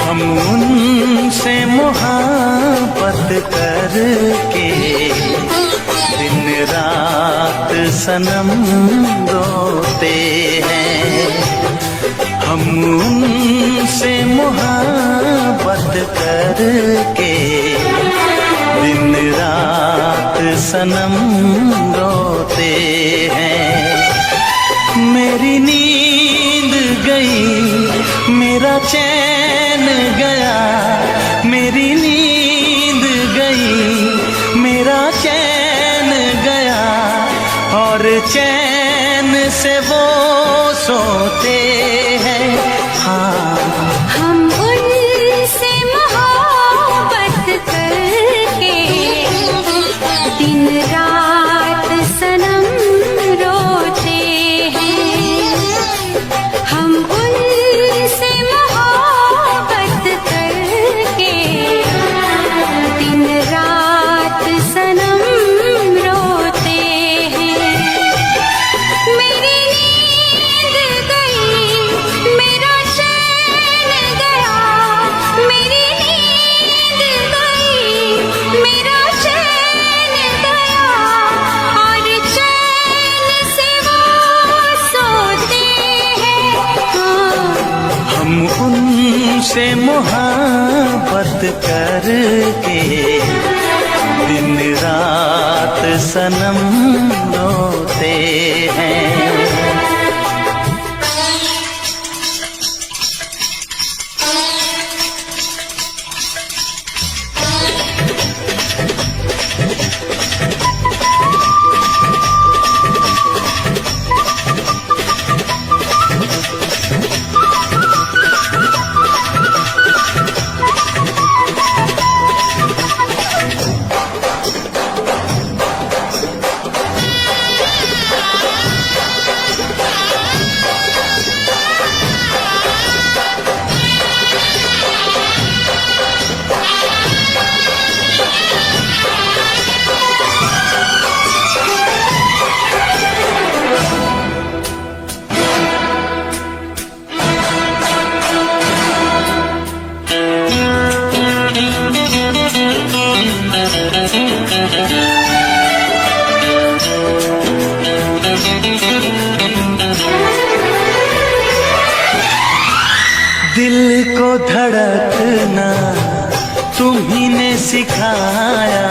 हम उनसे मोहब्बत करके दिन रात सनम रोते हैं। हम उनसे मोहब्बत करके दिन रात सनम रोते हैं। मेरी नींद गई, मेरा चैन गया, मेरी नींद गई, मेरा चैन गया, और चैन से वो सोते हैं। हाँ, हम उनसे मोहब्बत करके दिन रात सनम रोते हैं। हम उनसे मोहब्बत करके दिन रात सनम रोते हैं। मेरी नींद गई, मेरा चैन गया, मेरी नींद गई, मेरा चैन गया, और चैन से वो सोते हैं। हाँ, हम उनसे मोहब्बत करके दिन रात सनम रोते हैं। दिल को धड़कना तुम्ही ने सिखाया,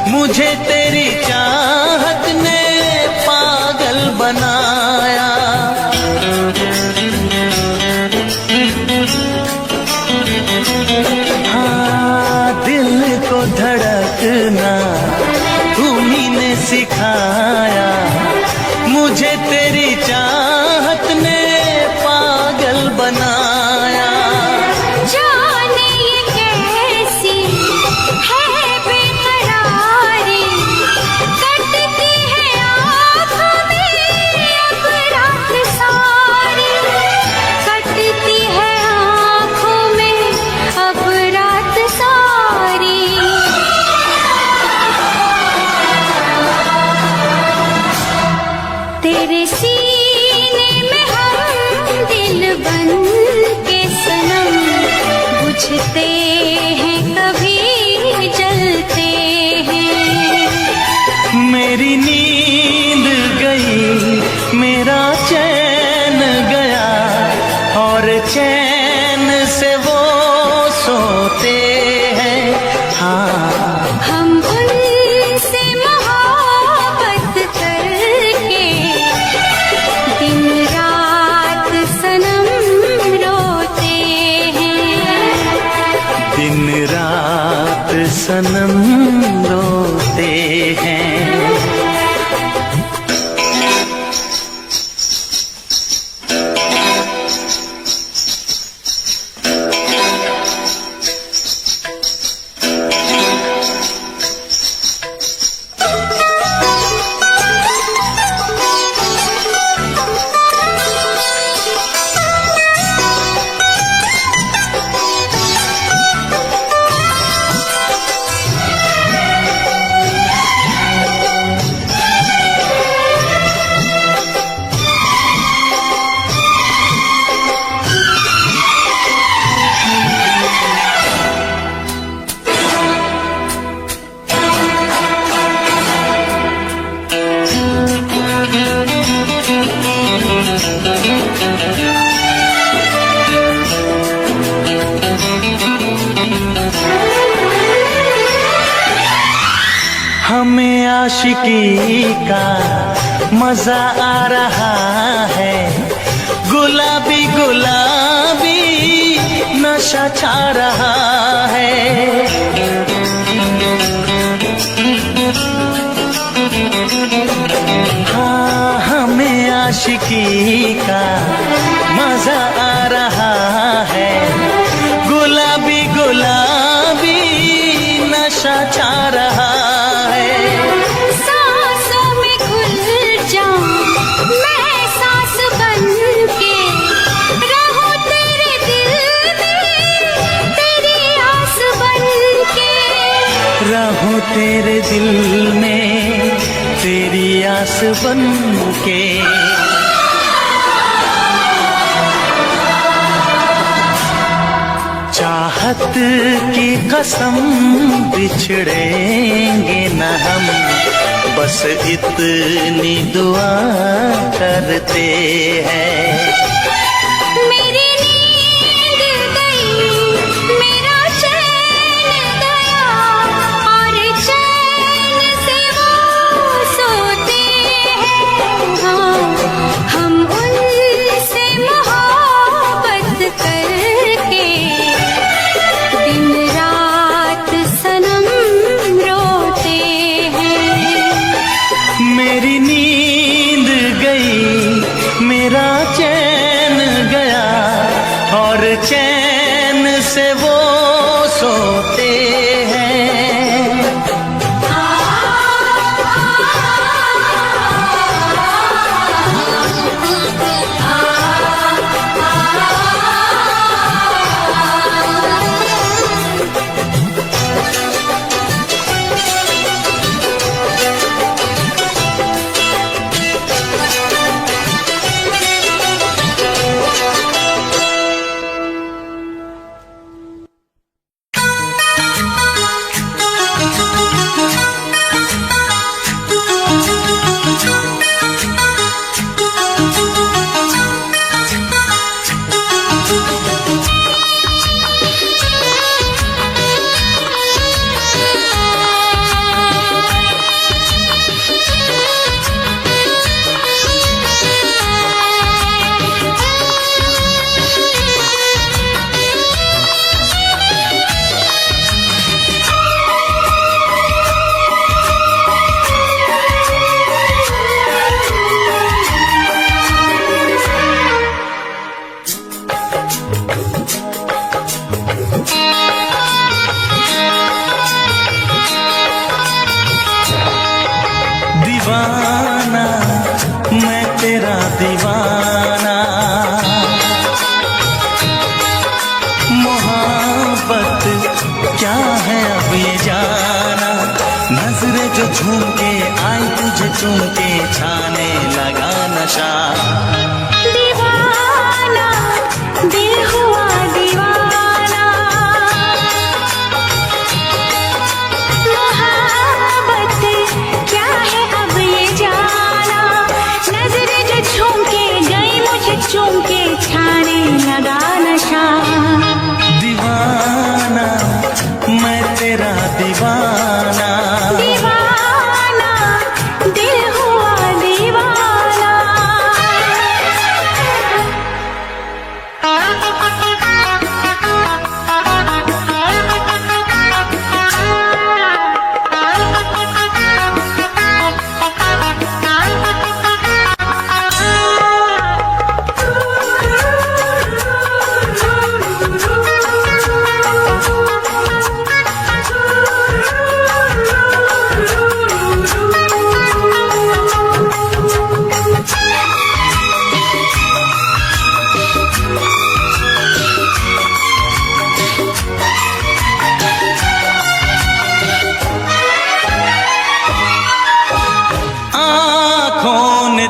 मुझे तेरी चाहत ने पागल बनाया। हाँ, दिल को धड़कना तुम्ही ने सिखाया, मुझे तेरी चाहत ने पागल बनाया। जाने ये कैसी है बेकरारी, कटती है आँखों में अब रात सारी, कटती है आँखों में अब रात सारी। तेरे सीने में हम दिल बन के सनम, बुझते हैं कभी जलते हैं। मेरी नींद गई, मेरा चैन गया, और चैन से वो सोते हैं। हाँ, हम उनसे मोहब्बत करके दिन रात सनम रोते हैं। दिन रात सनम रोते हैं। हमें आशिकी का मजा आ रहा है, गुलाबी गुलाबी नशा छा रहा है। हाँ, हमें आशिकी का मजा आ रहा है, गुलाबी गुलाबी नशा छा रहा है। सांसों में घुल जाऊं मैं सांस बन के, रहूं तेरे दिल में तेरी आस बन के, रहूं तेरे दिल में तेरी आस बन के। चाहत की कसम बिछड़ेंगे न हम, बस इतनी दुआ करते हैं। मेरी नींद गई, मेरा चैन गया, और चैन से वो सोते हैं। हाँ, हम उनसे मोहब्बत करके दिन रात सनम रोते हैं। मेरी नींद गई, मेरा चैन गया, और चैन से वो सोते हैं। दीवाना मैं तेरा दीवाना, मोहब्बत क्या है अब ये जाना। नजरें जो झूम के आई तुझे चूम के, छाने लगा नशा। दीवाना दिल हुआ दीवाना, मोहब्बत क्या है अब ये जाना। नजरें जो झूम के गई मुझे चूम के, छाने लगा नशा। दीवाना मैं तेरा दीवाना, दीवाना दिल हुआ दीवाना।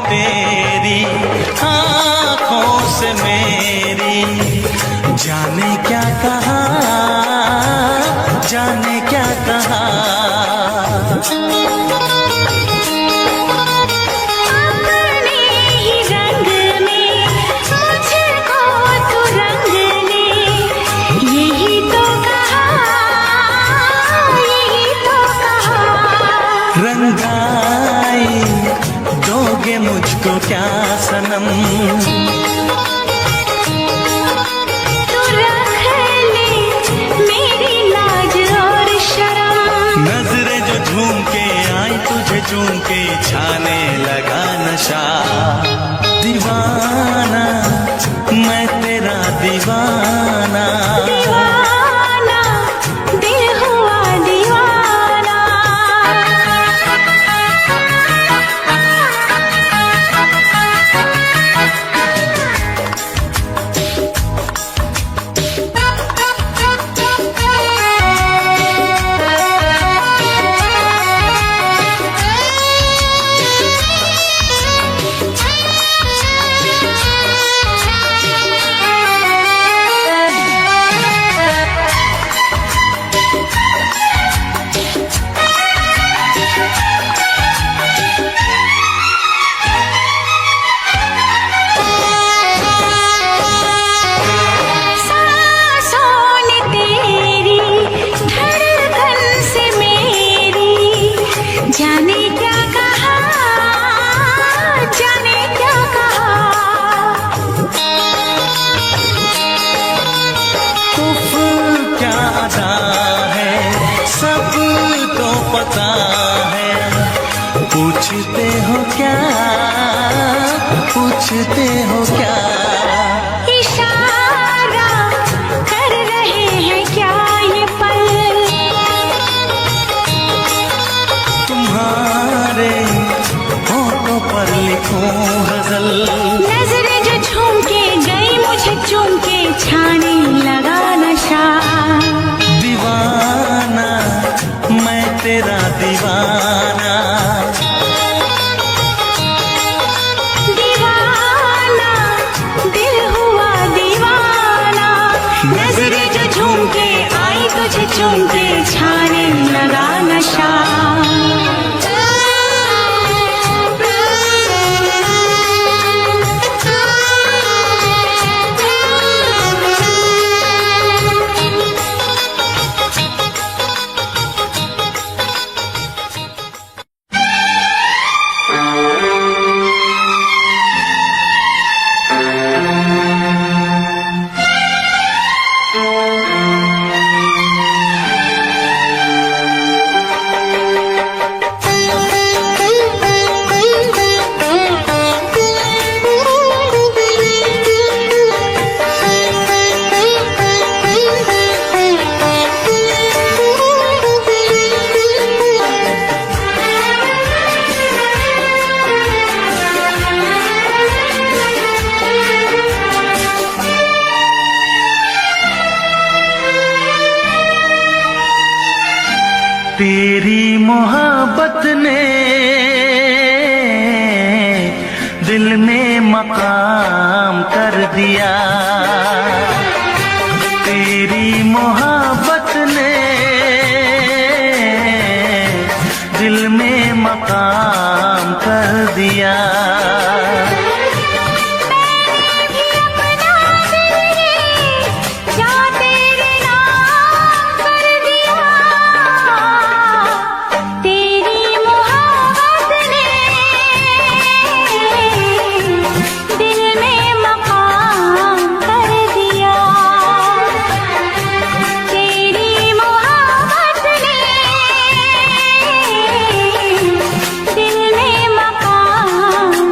तेरी आँखों से मेरी जाने क्या कहा, जाने क्या कहा। अपने ही रंग में मुझको तू रंग ले, यही तो कहा, यही तो कहा। क्या सनम, तू रख ले मेरी लाज और शर्म। नजरें जो झूम के आई तुझे चूम के छाने लगा नशा। दीवाना मैं तेरा दीवाना, दीवाना दिल हुआ दीवाना। जाने क्या कहा, जाने क्या कहा। उफ क्या अदा है सब तो पता है। पूछते हो क्या, पूछते हो क्या, इशारा कर रहे हैं क्या ये पल। तुम्हारे होठों पर लिखूं गजल। नजरें जो झूम के गई मुझे चूम के छाने लगा नशा। दीवाना मैं तेरा दीवाना, दीवाना दिल हुआ दीवाना। नजरें जो झूम के आई तुझे चूम के छाने लगा नशा। तेरी मोहब्बत ने दिल में मकाम कर दिया। तेरी मोहब्बत ने दिल में मकाम कर दिया। दिल में मकान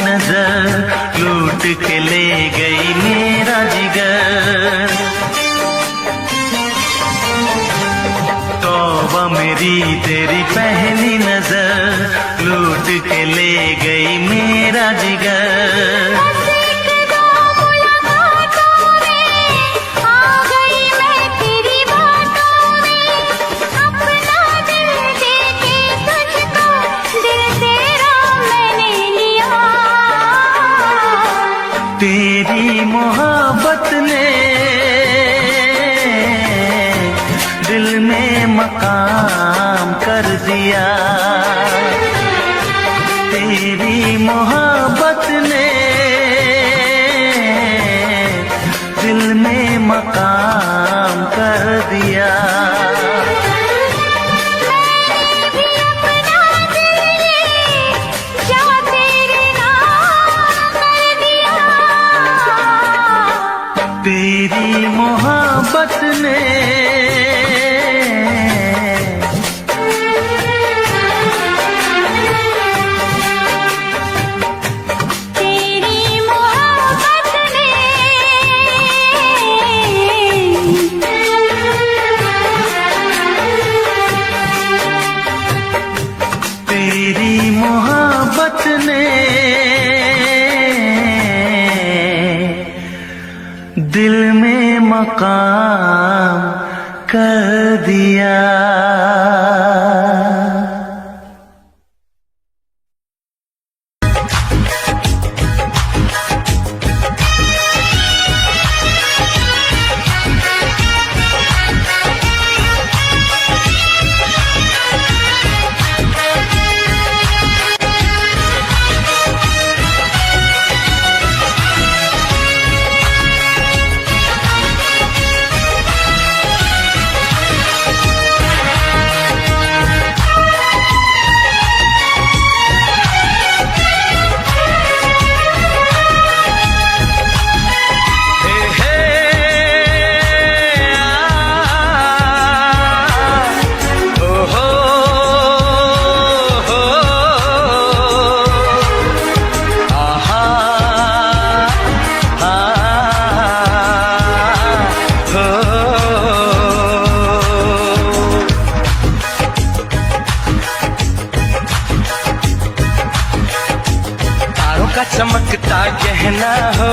नजर लूट के ले गई मेरा जिगर। तौबा मेरी तेरी पहली नजर लूट के ले गई मेरा जिगर। तेरी मोहब्बत ने दिल में मकाम कर दिया। तेरी मोहब्बत ने दिल में मकाम कर दिया। तेरी मोहब्बत ने तेरी मोहब्बत ने दिल में मकाम कर दिया। चमकता गहना हो,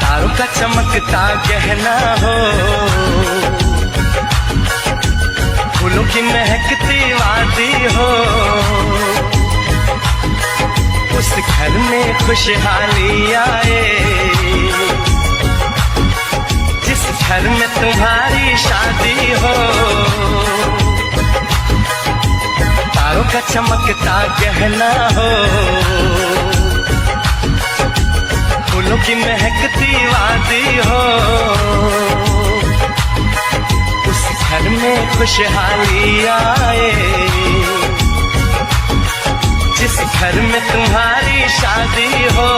तारों का चमकता गहना हो, फूलों की महकती वादी हो। उस घर में खुशहाली आए जिस घर में तुम्हारी शादी हो। तारों का चमकता गहना हो, फूलों की महकती वादी हो। उस घर में खुशहाली आए जिस घर में तुम्हारी शादी हो।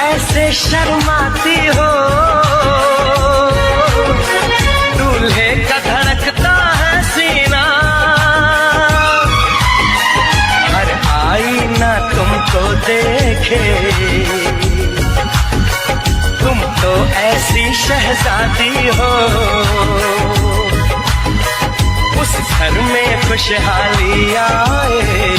ऐसे शर्माती हो, दूल्हे का धड़कता है सीना। हर आईना तुमको देखे, तुम तो ऐसी शहजादी हो। उस घर में खुशहाली आए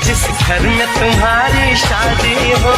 जिस घर में तुम्हारी शादी हो।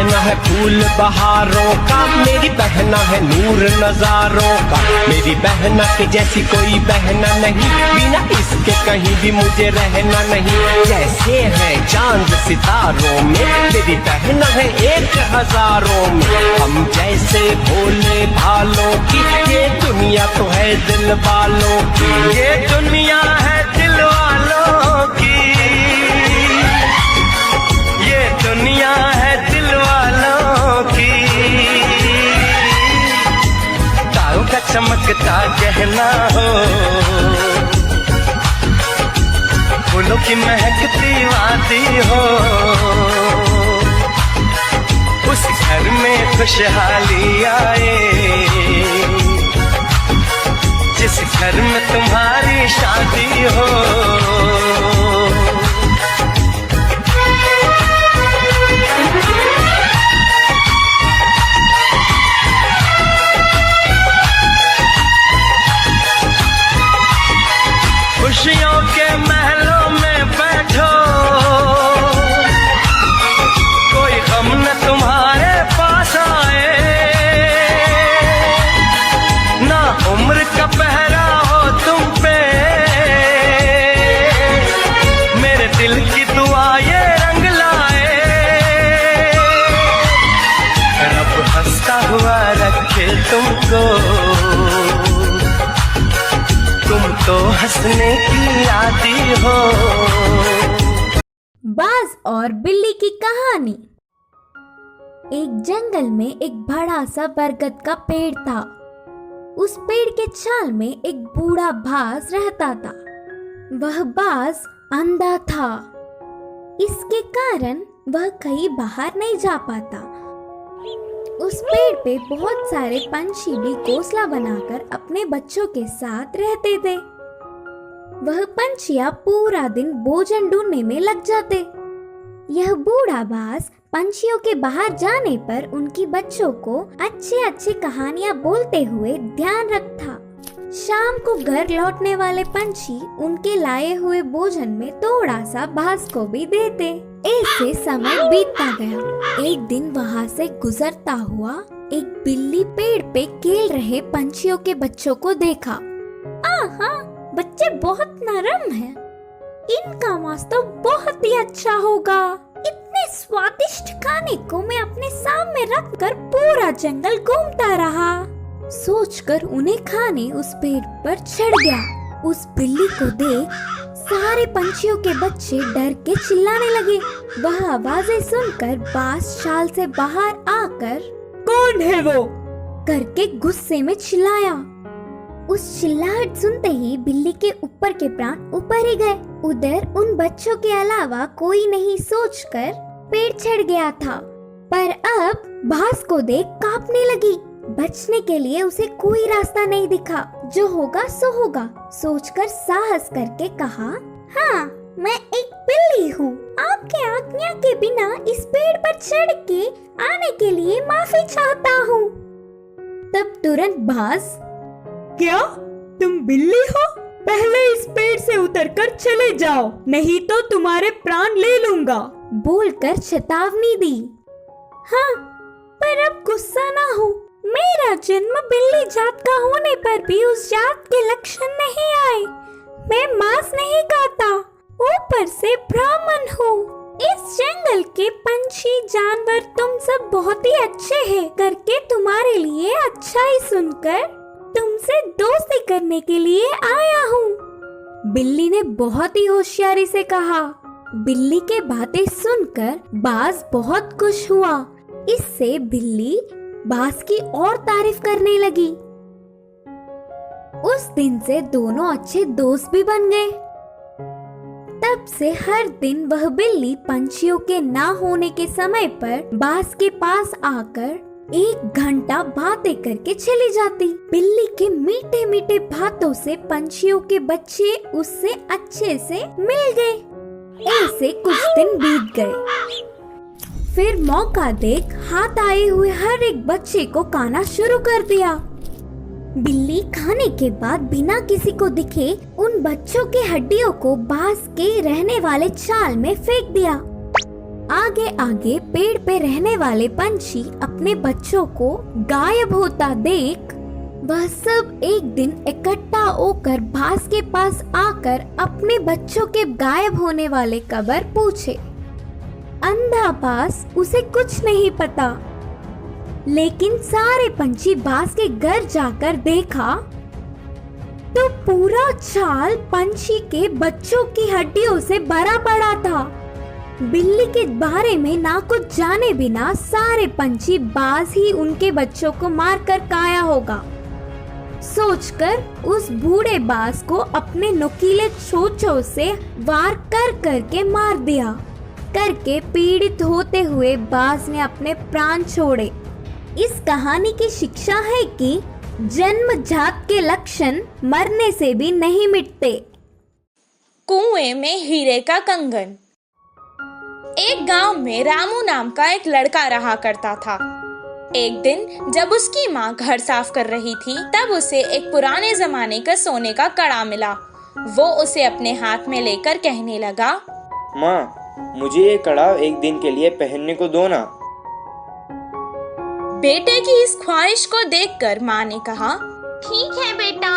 बहना है फूल बहारों का, मेरी बहना है नूर नजारों का। मेरी बहना के जैसी कोई बहना नहीं, बिना इसके कहीं भी मुझे रहना नहीं। जैसे है चांद सितारों में, मेरी बहना है 1000 में। हम जैसे भोले भालों की, ये दुनिया तो है दिल वालों की, ये दुनिया है दिल वालों की, ये दुनिया है दिल वालों की। तारों का चमकता गहना हो, फूलों की महकती वादी हो, उस घर में खुशहाली आए, जिस घर में तुम्हारी शादी हो। खुशियों के महलों में बैठो, कोई गम न तुम्हारे पास आए, ना उम्र का पहरा हो तुम पे, मेरे दिल की दुआ ये रंग लाए। रब हंसता हुआ रखे तुमको, तुम तो हंसने की आदी हो। बाज और बिल्ली की कहानी। एक जंगल में एक बड़ा सा बरगद का पेड़ था। उस पेड़ के छाल में एक बूढ़ा बाज रहता था। वह बाज अंधा था, इसके कारण वह कहीं बाहर नहीं जा पाता। उस पेड़ पे बहुत सारे पंछी भी घोंसला बनाकर अपने बच्चों के साथ रहते थे। वह पंछियां पूरा दिन भोजन ढूंढने में लग जाते। यह बूढ़ा बाज पंछियों के बाहर जाने पर उनकी बच्चों को अच्छे अच्छे कहानियां बोलते हुए ध्यान रखता। शाम को घर लौटने वाले पंछी उनके लाए हुए भोजन में थोड़ा सा बाज को भी देते। ऐसे समय बीतता गया। एक दिन वहाँ से गुजरता हुआ एक बिल्ली पेड़ पे खेल रहे पंछियों के बच्चों को देखा। आहा, बच्चे बहुत नरम हैं। इनका मांस तो बहुत ही अच्छा होगा। इतने स्वादिष्ट खाने को मैं अपने सामने रखकर पूरा जंगल घूमता रहा। सोचकर उन्हें खाने उस पेड़ पर चढ़ गया। उस बिल्ली को देख सारे पंछियों के बच्चे डर के चिल्लाने लगे। वह आवाजें सुनकर बाज शाल से बाहर आकर कौन है वो करके गुस्से में चिल्लाया। उस चिल्लाहट सुनते ही बिल्ली के ऊपर के प्राण ऊपर ही गए। उधर उन बच्चों के अलावा कोई नहीं सोचकर पेड़ चढ़ गया था, पर अब बाज को देख कांपने लगी। बचने के लिए उसे कोई रास्ता नहीं दिखा। जो होगा सो होगा सोचकर साहस करके कहा, हाँ, मैं एक बिल्ली हूँ। आपके आज्ञा के बिना इस पेड़ पर चढ़ के आने के लिए माफी चाहता हूँ। तब तुरंत बाज, क्या तुम बिल्ली हो? पहले इस पेड़ से उतरकर चले जाओ, नहीं तो तुम्हारे प्राण ले लूंगा, बोलकर चेतावनी दी। हाँ, पर अब गुस्सा ना हो। मेरा जन्म बिल्ली जात का होने पर भी उस जात के लक्षण नहीं आए। मैं मांस नहीं खाता, ऊपर से ब्राह्मण हूँ। इस जंगल के पंछी जानवर तुम सब बहुत ही अच्छे हैं करके तुम्हारे लिए अच्छा ही सुनकर तुमसे दोस्ती करने के लिए आया हूँ। बिल्ली ने बहुत ही होशियारी से कहा। बिल्ली के बातें सुनकर बाज बहुत खुश हुआ। इससे बिल्ली बाज की और तारीफ करने लगी। उस दिन से दोनों अच्छे दोस्त भी बन गए। तब से हर दिन वह बिल्ली पंछियों के ना होने के समय पर बाज के पास आकर 1 घंटा बातें करके चली जाती। बिल्ली के मीठे मीठे बातों से पंछियों के बच्चे उससे अच्छे से मिल गए। ऐसे कुछ दिन बीत गए। फिर मौका देख हाथ आए हुए हर एक बच्चे को खाना शुरू कर दिया। बिल्ली खाने के बाद बिना किसी को दिखे उन बच्चों के हड्डियों को बाज के रहने वाले चाल में फेंक दिया। आगे आगे पेड़ पे रहने वाले पंछी अपने बच्चों को गायब होता देख वह सब एक दिन इकट्ठा होकर बास के पास आकर अपने बच्चों के गायब होने वाले खबर पूछे। अंधा बास उसे कुछ नहीं पता, लेकिन सारे पंछी बास के घर जाकर देखा तो पूरा चाल पंछी के बच्चों की हड्डियों से भरा पड़ा था। बिल्ली के बारे में ना कुछ जाने बिना सारे पंछी बास ही उनके बच्चों को मारकर खाया होगा सोचकर उस बूढ़े बास को अपने नुकीले चोंचों से वार कर करके मार दिया। करके पीड़ित होते हुए बास ने अपने प्राण छोड़े। इस कहानी की शिक्षा है कि जन्मजात के लक्षण मरने से भी नहीं मिटते। कुएं में हीरे का कंगन। एक गांव में रामू नाम का एक लड़का रहा करता था। एक दिन जब उसकी माँ घर साफ कर रही थी, तब उसे एक पुराने जमाने का सोने का कड़ा मिला। वो उसे अपने हाथ में लेकर कहने लगा, माँ, मुझे ये कड़ा एक दिन के लिए पहनने को दो ना। बेटे की इस ख्वाहिश को देखकर माँ ने कहा, ठीक है बेटा,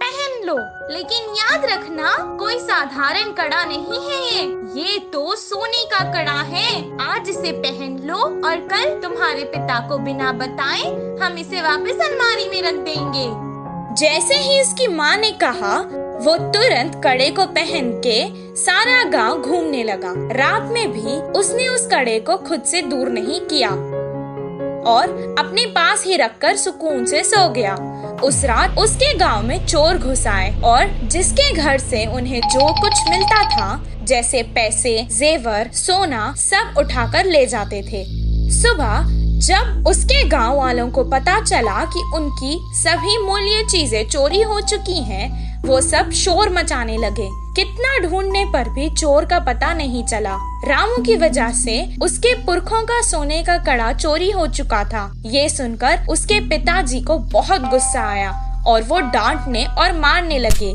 पहन लो, लेकिन याद रखना कोई साधारण कड़ा नहीं है, ये तो सोने का कड़ा है। आज इसे पहन लो और कल तुम्हारे पिता को बिना बताए हम इसे वापस अलमारी में रख देंगे। जैसे ही इसकी माँ ने कहा, वो तुरंत कड़े को पहन के सारा गांव घूमने लगा। रात में भी उसने उस कड़े को खुद से दूर नहीं किया और अपने पास ही रखकर सुकून से सो गया। उस रात उसके गांव में चोर घुस आए और जिसके घर से उन्हें जो कुछ मिलता था, जैसे पैसे, जेवर, सोना, सब उठाकर ले जाते थे। सुबह जब उसके गांव वालों को पता चला कि उनकी सभी मूल्य चीजें चोरी हो चुकी हैं, वो सब शोर मचाने लगे। कितना ढूंढने पर भी चोर का पता नहीं चला। रामू की वजह से उसके पुरखों का सोने का कड़ा चोरी हो चुका था। ये सुनकर उसके पिताजी को बहुत गुस्सा आया और वो डांटने और मारने लगे।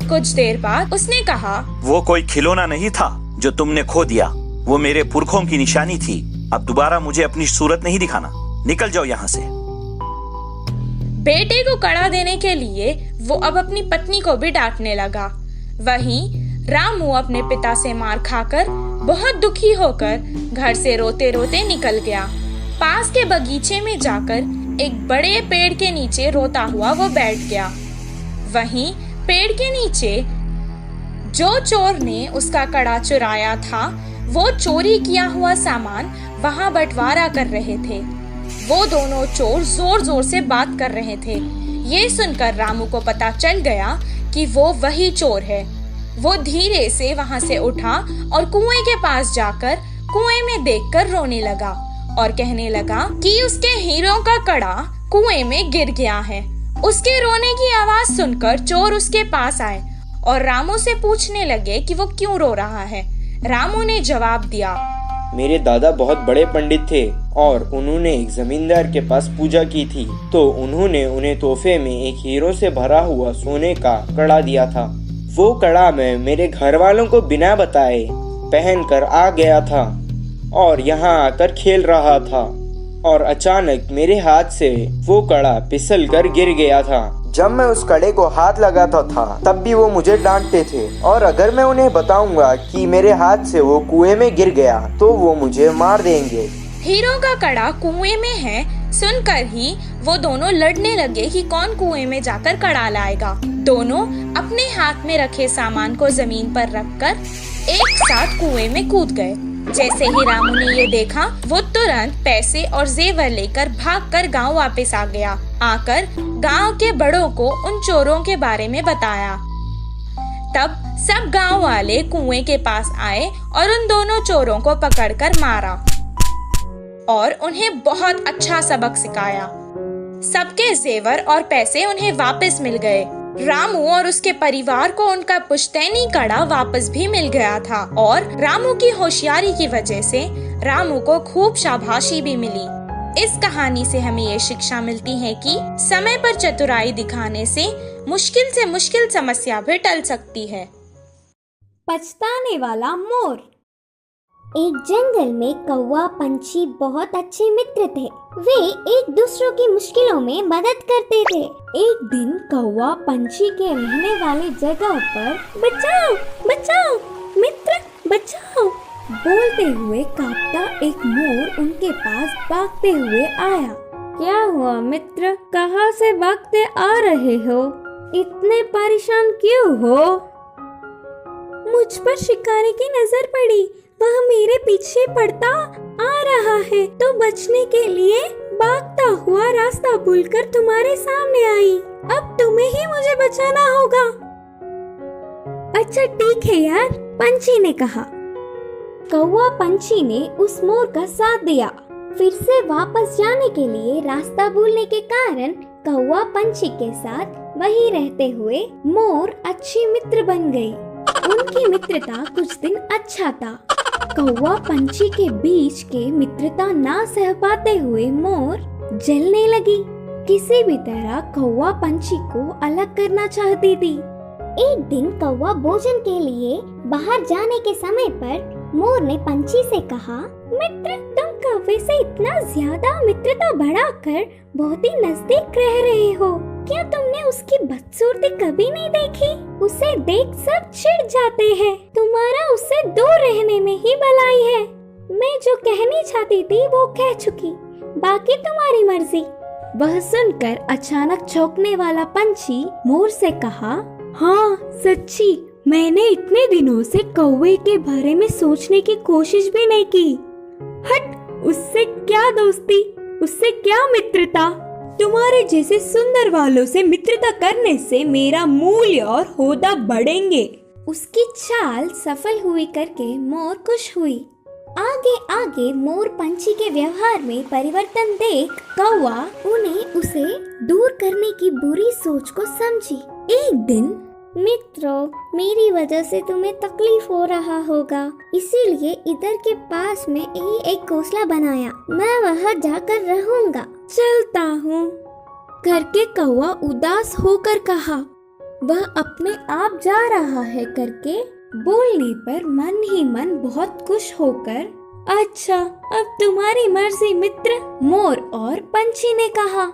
कुछ देर बाद उसने कहा, वो कोई खिलौना नहीं था जो तुमने खो दिया, वो मेरे पुरखों की निशानी थी। अब दोबारा मुझे अपनी सूरत नहीं दिखाना, निकल जाओ यहाँ से। बेटे को कड़ा देने के लिए वो अब अपनी पत्नी को भी डांटने लगा। वहीं रामू अपने पिता से मार खाकर बहुत दुखी होकर घर से रोते रोते निकल गया। पास के बगीचे में जाकर एक बड़े पेड़ के नीचे रोता हुआ वो बैठ गया। वहीं पेड़ के नीचे जो चोर ने उसका कड़ा चुराया था, वो चोरी किया हुआ सामान वहां बंटवारा कर रहे थे। वो दोनों चोर जोर जोर से बात कर रहे थे। ये सुनकर रामू को पता चल गया कि वो वही चोर है। वो धीरे से वहां से उठा और कुएं के पास जाकर कुएं में देखकर रोने लगा और कहने लगा कि उसके हीरों का कड़ा कुएं में गिर गया है। उसके रोने की आवाज सुनकर चोर उसके पास आए और रामू से पूछने लगे कि वो क्यों रो रहा है। रामू ने जवाब दिया, मेरे दादा बहुत बड़े पंडित थे और उन्होंने एक जमींदार के पास पूजा की थी, तो उन्होंने उन्हें तोहफे में एक हीरो से भरा हुआ सोने का कड़ा दिया था। वो कड़ा मैं मेरे घर वालों को बिना बताए पहनकर आ गया था और यहाँ आकर खेल रहा था और अचानक मेरे हाथ से वो कड़ा फिसल कर गिर गया था। जब मैं उस कड़े को हाथ लगाता था तब भी वो मुझे डांटते थे और अगर मैं उन्हें बताऊंगा कि मेरे हाथ से वो कुएं में गिर गया तो वो मुझे मार देंगे। हीरो का कड़ा कुएं में है सुनकर ही वो दोनों लड़ने लगे कि कौन कुएं में जाकर कड़ा लाएगा। दोनों अपने हाथ में रखे सामान को जमीन पर रखकर एक साथ कुएं में कूद गए। जैसे ही रामू ने ये देखा, वो तुरंत पैसे और जेवर लेकर भागकर गांव वापस आ गया। आकर गांव के बड़ों को उन चोरों के बारे में बताया। तब सब गांव वाले कुएं के पास आए और उन दोनों चोरों को पकड़कर मारा और उन्हें बहुत अच्छा सबक सिखाया। सबके जेवर और पैसे उन्हें वापस मिल गए। रामू और उसके परिवार को उनका पुश्तैनी कड़ा वापस भी मिल गया था और रामू की होशियारी की वजह से रामू को खूब शाबाशी भी मिली। इस कहानी से हमें ये शिक्षा मिलती है कि समय पर चतुराई दिखाने से मुश्किल समस्या भी टल सकती है। पछताने वाला मोर। एक जंगल में कौवा पंछी बहुत अच्छे मित्र थे। वे एक दूसरों की मुश्किलों में मदद करते थे। एक दिन कौवा पंछी के रहने वाले जगह पर बचाओ बचाओ मित्र बचाओ बोलते हुए कांपता एक मोर उनके पास भागते हुए आया। क्या हुआ मित्र, कहाँ से भागते आ रहे हो? इतने परेशान क्यों हो? मुझ पर शिकारी की नजर पड़ी, वह मेरे पीछे पड़ता आ रहा है तो बचने के लिए भागता हुआ रास्ता भूलकर तुम्हारे सामने आई। अब तुम्हें ही मुझे बचाना होगा। अच्छा ठीक है यार, पंछी ने कहा। कौवा पंछी ने उस मोर का साथ दिया। फिर से वापस जाने के लिए रास्ता भूलने के कारण कौवा पंछी के साथ वहीं रहते हुए मोर अच्छी मित्र बन गई। उनकी मित्रता कुछ दिन अच्छा था। कौवा पंछी के बीच के मित्रता ना सह पाते हुए मोर जलने लगी। किसी भी तरह कौवा पंछी को अलग करना चाहती थी। एक दिन कौवा भोजन के लिए बाहर जाने के समय पर मोर ने पंछी से कहा, मित्र तुम कौवे से इतना ज्यादा मित्रता बढ़ाकर बहुत ही नजदीक रह रहे हो। क्या तुमने उसकी बदसूरती कभी नहीं देखी? उसे देख सब चिढ़ जाते हैं। तुम्हारा उससे दूर रहने में ही भलाई है। मैं जो कहनी चाहती थी वो कह चुकी, बाकी तुम्हारी मर्जी। वह सुनकर अचानक चौंकने वाला पंछी मोर से कहा, हाँ सच्ची, मैंने इतने दिनों से कौवे के बारे में सोचने की कोशिश भी नहीं की। हट, उससे क्या दोस्ती, उससे क्या मित्रता। तुम्हारे जैसे सुंदर वालों से मित्रता करने से मेरा मूल्य और होदा बढ़ेंगे। उसकी चाल सफल हुई करके मोर खुश हुई। आगे आगे मोर पंछी के व्यवहार में परिवर्तन देख कौवा उन्हें उसे दूर करने की बुरी सोच को समझी। एक दिन, मित्रों, मेरी वजह से तुम्हें तकलीफ हो रहा होगा, इसीलिए इधर के पास में ही एक घोंसला बनाया। मैं वहाँ जाकर रहूंगा, चलता हूँ करके कौवा उदास होकर कहा। वह अपने आप जा रहा है करके बोलने पर मन ही मन बहुत खुश होकर, अच्छा अब तुम्हारी मर्जी मित्र, मोर और पंछी ने कहा।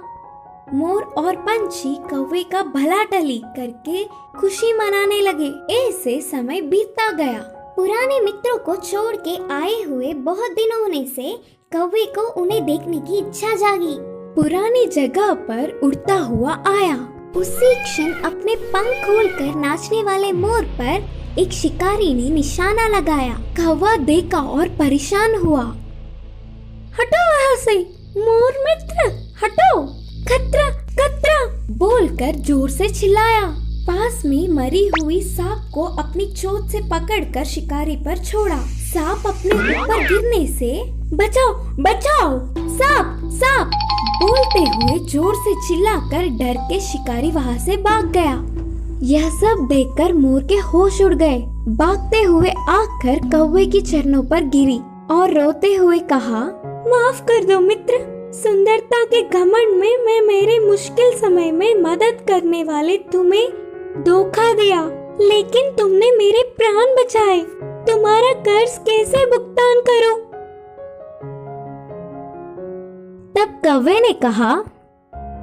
मोर और पंछी कौवे का भला टली करके खुशी मनाने लगे। ऐसे समय बीतता गया। पुराने मित्रों को छोड़ के आए हुए बहुत दिन होने से कौवे को उन्हें देखने की इच्छा जागी। पुरानी जगह पर उड़ता हुआ आया। उसी क्षण अपने पंख खोलकर नाचने वाले मोर पर एक शिकारी ने निशाना लगाया। कौवा देखा और परेशान हुआ। हटो वहाँ से, मोर मित्र हटो, खतरा खतरा बोलकर जोर से चिल्लाया। पास में मरी हुई सांप को अपनी चोंच से पकड़कर शिकारी पर छोड़ा। सांप अपने ऊपर गिरने से, बचाओ बचाओ, सांप सांप बोलते हुए जोर से चिल्लाकर डर के शिकारी वहाँ से भाग गया। यह सब देखकर मोर के होश उड़ गए। भागते हुए आकर कौवे की चरणों पर गिरी और रोते हुए कहा, माफ कर दो मित्र, सुंदरता के घमंड में मैं मेरे मुश्किल समय में मदद करने वाले तुम्हें धोखा दिया, लेकिन तुमने मेरे प्राण बचाए। तुम्हारा कर्ज कैसे भुगतान करूं? तब कौवे ने कहा,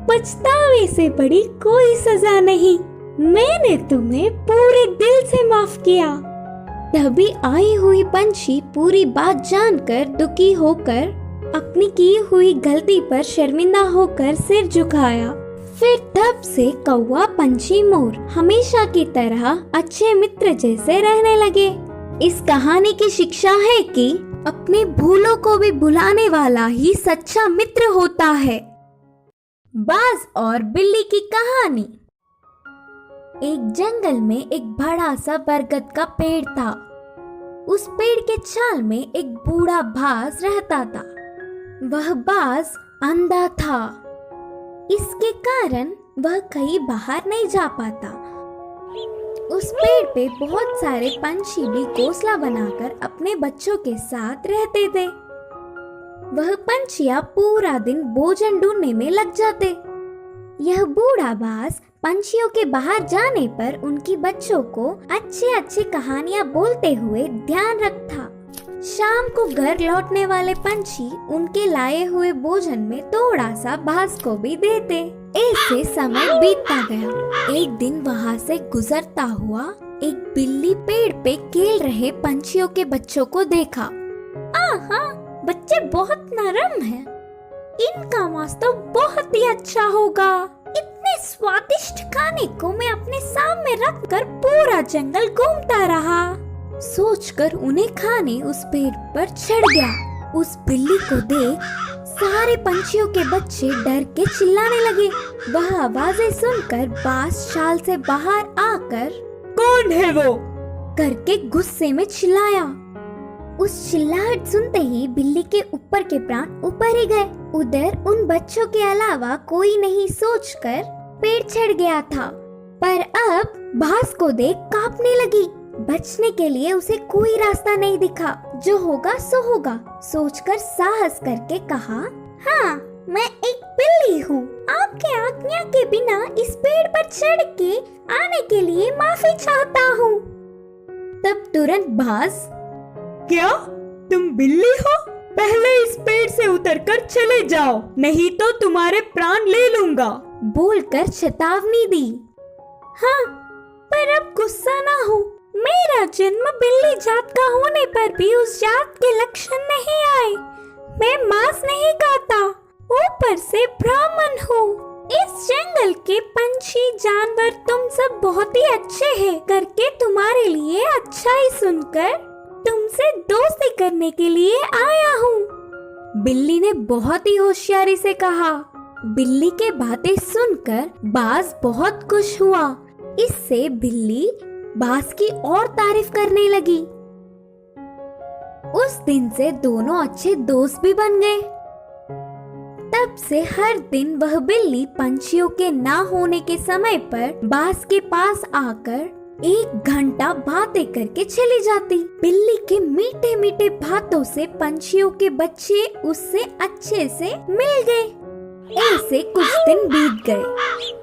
पछतावे से बड़ी कोई सजा नहीं, मैंने तुम्हें पूरे दिल से माफ किया। तभी आई हुई पंछी पूरी बात जानकर दुखी होकर अपनी की हुई गलती पर शर्मिंदा होकर सिर झुकाया। फिर तब से कौवा पंछी मोर हमेशा की तरह अच्छे मित्र जैसे रहने लगे। इस कहानी की शिक्षा है कि अपने भूलों को भी भुलाने वाला ही सच्चा मित्र होता है। बाज और बिल्ली की कहानी। एक जंगल में एक बड़ा सा बरगद का पेड़ था। उस पेड़ के छाल में एक बूढ़ा बाज रहता था। वह बाज अंधा था। इसके कारण वह कहीं बाहर नहीं जा पाता। उस पेड़ पे बहुत सारे पंछी भी घोंसला बनाकर अपने बच्चों के साथ रहते थे। वह पंछियां पूरा दिन भोजन ढूंढने में लग जाते। यह बूढ़ा बाज पंछियों के बाहर जाने पर उनकी बच्चों को अच्छे अच्छे कहानियां बोलते हुए ध्यान रखता। शाम को घर लौटने वाले पंछी उनके लाए हुए भोजन में थोड़ा सा बाज को भी देते। ऐसे समय बीतता गया। एक दिन वहाँ से गुजरता हुआ एक बिल्ली पेड़ पे खेल रहे पंछियों के बच्चों को देखा। आहा, बच्चे बहुत नरम हैं। इनका मांस तो बहुत ही अच्छा होगा। इतने स्वादिष्ट खाने को मैं अपने सामने रखकर पूरा जंगल घूमता रहा। सोचकर उन्हें खाने उस पेड़ पर चढ़ गया। उस बिल्ली को देख सारे पंछियों के बच्चे डर के चिल्लाने लगे। वह आवाजें सुनकर बाज शाल से बाहर आकर कौन है वो करके गुस्से में चिल्लाया। उस चिल्लाहट सुनते ही बिल्ली के ऊपर के प्राण ऊपर ही गए। उधर उन बच्चों के अलावा कोई नहीं सोचकर पेड़ चढ़ गया था, पर अब बाज को देख कांपने लगी। बचने के लिए उसे कोई रास्ता नहीं दिखा। जो होगा सो होगा सोचकर साहस करके कहा, हाँ, मैं एक बिल्ली हूँ। आपके आज्ञा के बिना इस पेड़ पर चढ़ के आने के लिए माफी चाहता हूँ। तब तुरंत बाज, क्या तुम बिल्ली हो? पहले इस पेड़ से उतरकर चले जाओ, नहीं तो तुम्हारे प्राण ले लूंगा, बोलकर चेतावनी दी। हाँ, पर अब गुस्सा ना हो। मेरा जन्म बिल्ली जात का होने पर भी उस जात के लक्षण नहीं आए। मैं मांस नहीं खाता, ऊपर से ब्राह्मण हूँ। इस जंगल के पंछी जानवर तुम सब बहुत ही अच्छे हैं करके तुम्हारे लिए अच्छा ही सुनकर तुमसे दोस्ती करने के लिए आया हूँ। बिल्ली ने बहुत ही होशियारी से कहा। बिल्ली के बातें सुनकर बाज बहुत खुश हुआ। इससे बिल्ली बाज की और तारीफ करने लगी। उस दिन से दोनों अच्छे दोस्त भी बन गए। तब से हर दिन वह बिल्ली पंछियों के ना होने के समय पर बाज के पास आकर 1 घंटा बातें करके चली जाती। बिल्ली के मीठे मीठे बातों से पंछियों के बच्चे उससे अच्छे से मिल गए। ऐसे कुछ दिन बीत गए।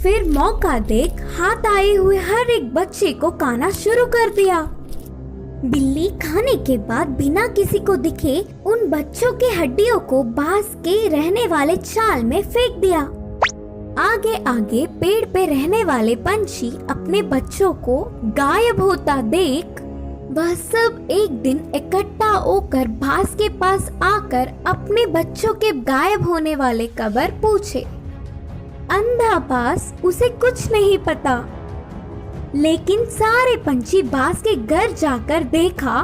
फिर मौका देख हाथ आए हुए हर एक बच्चे को खाना शुरू कर दिया। बिल्ली खाने के बाद बिना किसी को दिखे उन बच्चों के हड्डियों को बाज के रहने वाले चाल में फेंक दिया। आगे आगे पेड़ पे रहने वाले पंछी अपने बच्चों को गायब होता देख वह सब एक दिन इकट्ठा होकर बाज के पास आकर अपने बच्चों के गायब होने वाले खबर पूछे। अंधा बाज उसे कुछ नहीं पता, लेकिन सारे पंछी बाज के घर जाकर देखा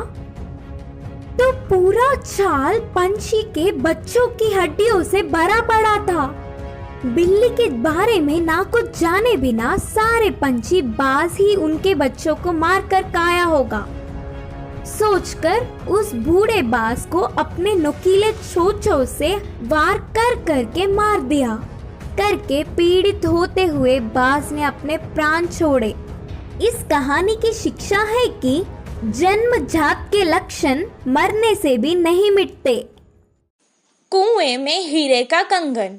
तो पूरा चाल पंछी के बच्चों की हड्डियों से भरा पड़ा था। बिल्ली के बारे में ना कुछ जाने बिना सारे पंछी बाज ही उनके बच्चों को मारकर खाया होगा सोचकर उस बूढ़े बाज को अपने नुकीले चोंचों से वार कर करके मार दिया। करके पीड़ित होते हुए बाज ने अपने प्राण छोड़े। इस कहानी की शिक्षा है कि जन्मजात के लक्षण मरने से भी नहीं मिटते। कुएं में हीरे का कंगन।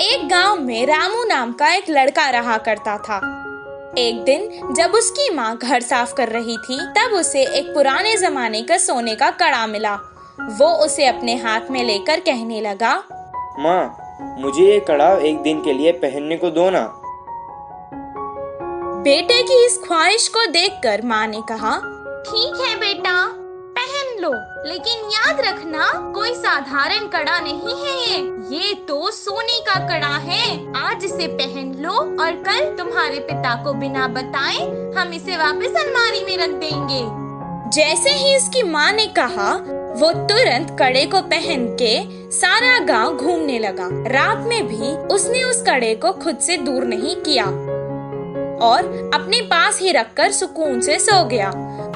एक गांव में रामू नाम का एक लड़का रहा करता था। एक दिन जब उसकी माँ घर साफ कर रही थी तब उसे एक पुराने जमाने का सोने का कड़ा मिला। वो उसे अपने हाथ में लेकर कहने लगा, माँ, मुझे ये कड़ा एक दिन के लिए पहनने को दो ना। बेटे की इस ख्वाहिश को देखकर माँ ने कहा, ठीक है बेटा, पहन लो, लेकिन याद रखना कोई साधारण कड़ा नहीं है ये तो सोने का कड़ा है। आज इसे पहन लो और कल तुम्हारे पिता को बिना बताए हम इसे वापस अलमारी में रख देंगे। जैसे ही इसकी माँ ने कहा वो तुरंत कड़े को पहन के सारा गांव घूमने लगा। रात में भी उसने उस कड़े को खुद से दूर नहीं किया और अपने पास ही रखकर सुकून से सो गया।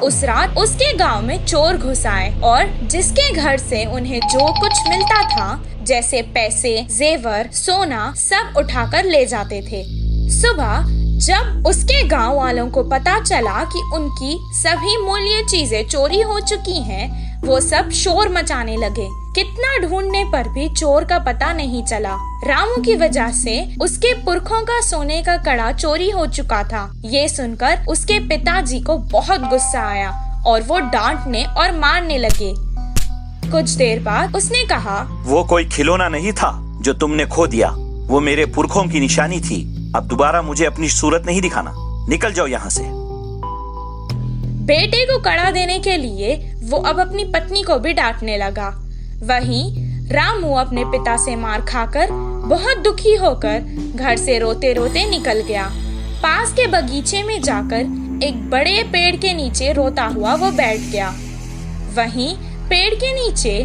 उस रात उसके गांव में चोर घुस आए और जिसके घर से उन्हें जो कुछ मिलता था जैसे पैसे, जेवर, सोना सब उठाकर ले जाते थे। सुबह जब उसके गांव वालों को पता चला कि उनकी सभी मूल्य चीजें चोरी हो चुकी हैं, वो सब शोर मचाने लगे। कितना ढूंढने पर भी चोर का पता नहीं चला। रामू की वजह से उसके पुरखों का सोने का कड़ा चोरी हो चुका था। ये सुनकर उसके पिताजी को बहुत गुस्सा आया और वो डांटने और मारने लगे। कुछ देर बाद उसने कहा, वो कोई खिलौना नहीं था जो तुमने खो दिया, वो मेरे पुरखों की निशानी थी। अब दोबारा मुझे अपनी सूरत नहीं दिखाना, निकल जाओ यहाँ से। बेटे को कड़ा देने के लिए वो अब अपनी पत्नी को भी डांटने लगा। वहीं रामू अपने पिता से मार खाकर बहुत दुखी होकर घर से रोते रोते निकल गया। पास के बगीचे में जाकर एक बड़े पेड़ के नीचे रोता हुआ वो बैठ गया। वहीं पेड़ के नीचे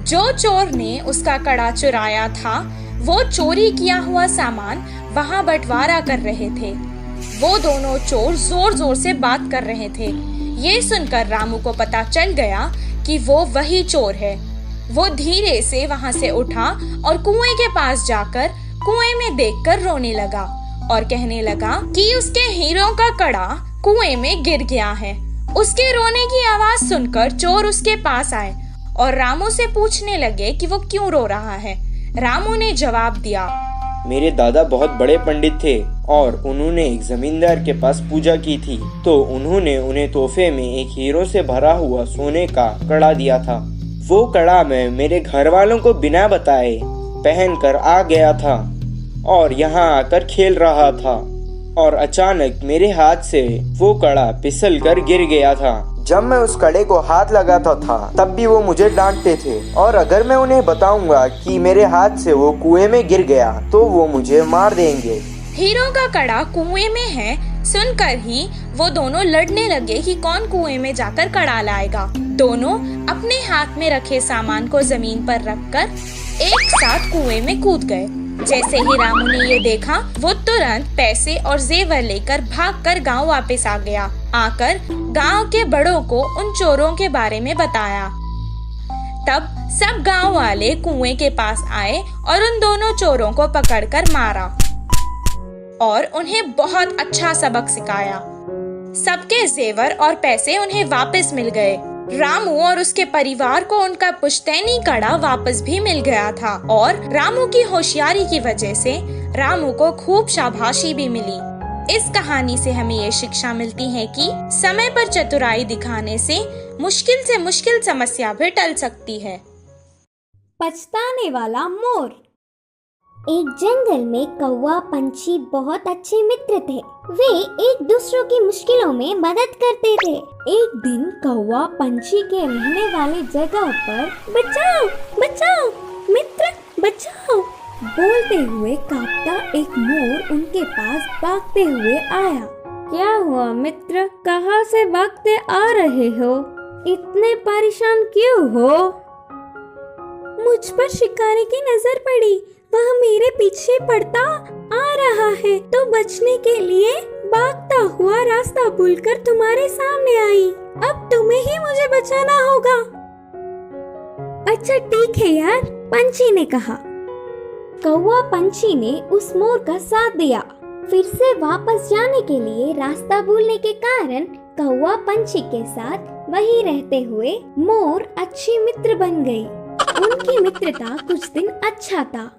जो चोर ने उसका कड़ा चुराया था, वो चोरी किया हुआ सामान वहां बंटवारा कर रहे थे। वो दोनों चोर जोर जोर से बात कर रहे थे। ये सुनकर रामू को पता चल गया कि वो वही चोर है। वो धीरे से वहां से उठा और कुएं के पास जाकर कुएं में देखकर रोने लगा और कहने लगा कि उसके हीरों का कड़ा कुएं में गिर गया है। उसके रोने की आवाज सुनकर चोर उसके पास आए और रामू से पूछने लगे कि वो क्यों रो रहा है। रामू ने जवाब दिया, मेरे दादा बहुत बड़े पंडित थे और उन्होंने एक जमींदार के पास पूजा की थी, तो उन्होंने उन्हें तोहफे में एक हीरो से भरा हुआ सोने का कड़ा दिया था। वो कड़ा मैं मेरे घर वालों को बिना बताए पहनकर आ गया था और यहाँ आकर खेल रहा था, और अचानक मेरे हाथ से वो कड़ा फिसल कर गिर गया था। जब मैं उस कड़े को हाथ लगाता था तब भी वो मुझे डांटते थे, और अगर मैं उन्हें बताऊंगा कि मेरे हाथ से वो कुएं में गिर गया तो वो मुझे मार देंगे। हीरो का कड़ा कुएं में है सुनकर ही वो दोनों लड़ने लगे कि कौन कुएं में जाकर कड़ा लाएगा। दोनों अपने हाथ में रखे सामान को जमीन पर रखकर एक साथ कुएं में कूद गए। जैसे ही रामू ने ये देखा, वो तुरंत पैसे और जेवर लेकर भागकर गांव वापस आ गया। आकर गांव के बड़ों को उन चोरों के बारे में बताया। तब सब गांव वाले कुएं के पास आए और उन दोनों चोरों को पकड़कर मारा और उन्हें बहुत अच्छा सबक सिखाया। सबके जेवर और पैसे उन्हें वापस मिल गए। रामू और उसके परिवार को उनका पुश्तैनी कड़ा वापस भी मिल गया था और रामू की होशियारी की वजह से रामू को खूब शाबाशी भी मिली। इस कहानी से हमें ये शिक्षा मिलती है कि समय पर चतुराई दिखाने से मुश्किल समस्या भी टल सकती है। पछताने वाला मोर। एक जंगल में कौवा पंछी बहुत अच्छे मित्र थे। वे एक दूसरों की मुश्किलों में मदद करते थे। एक दिन कौवा पंछी के रहने वाले जगह पर बचाओ बचाओ मित्र बचाओ बोलते हुए कांपता एक मोर उनके पास भागते हुए आया। क्या हुआ मित्र, कहाँ से भागते आ रहे हो? इतने परेशान क्यों हो? मुझ पर शिकारी की नजर पड़ी, वह मेरे पीछे पड़ता आ रहा है, तो बचने के लिए भागता हुआ रास्ता भूलकर तुम्हारे सामने आई। अब तुम्हें ही मुझे बचाना होगा। अच्छा ठीक है यार, पंछी ने कहा। कौवा पंछी ने उस मोर का साथ दिया। फिर से वापस जाने के लिए रास्ता भूलने के कारण कौवा पंछी के साथ वहीं रहते हुए मोर अच्छी मित्र बन गई। उनकी मित्रता कुछ दिन अच्छा था।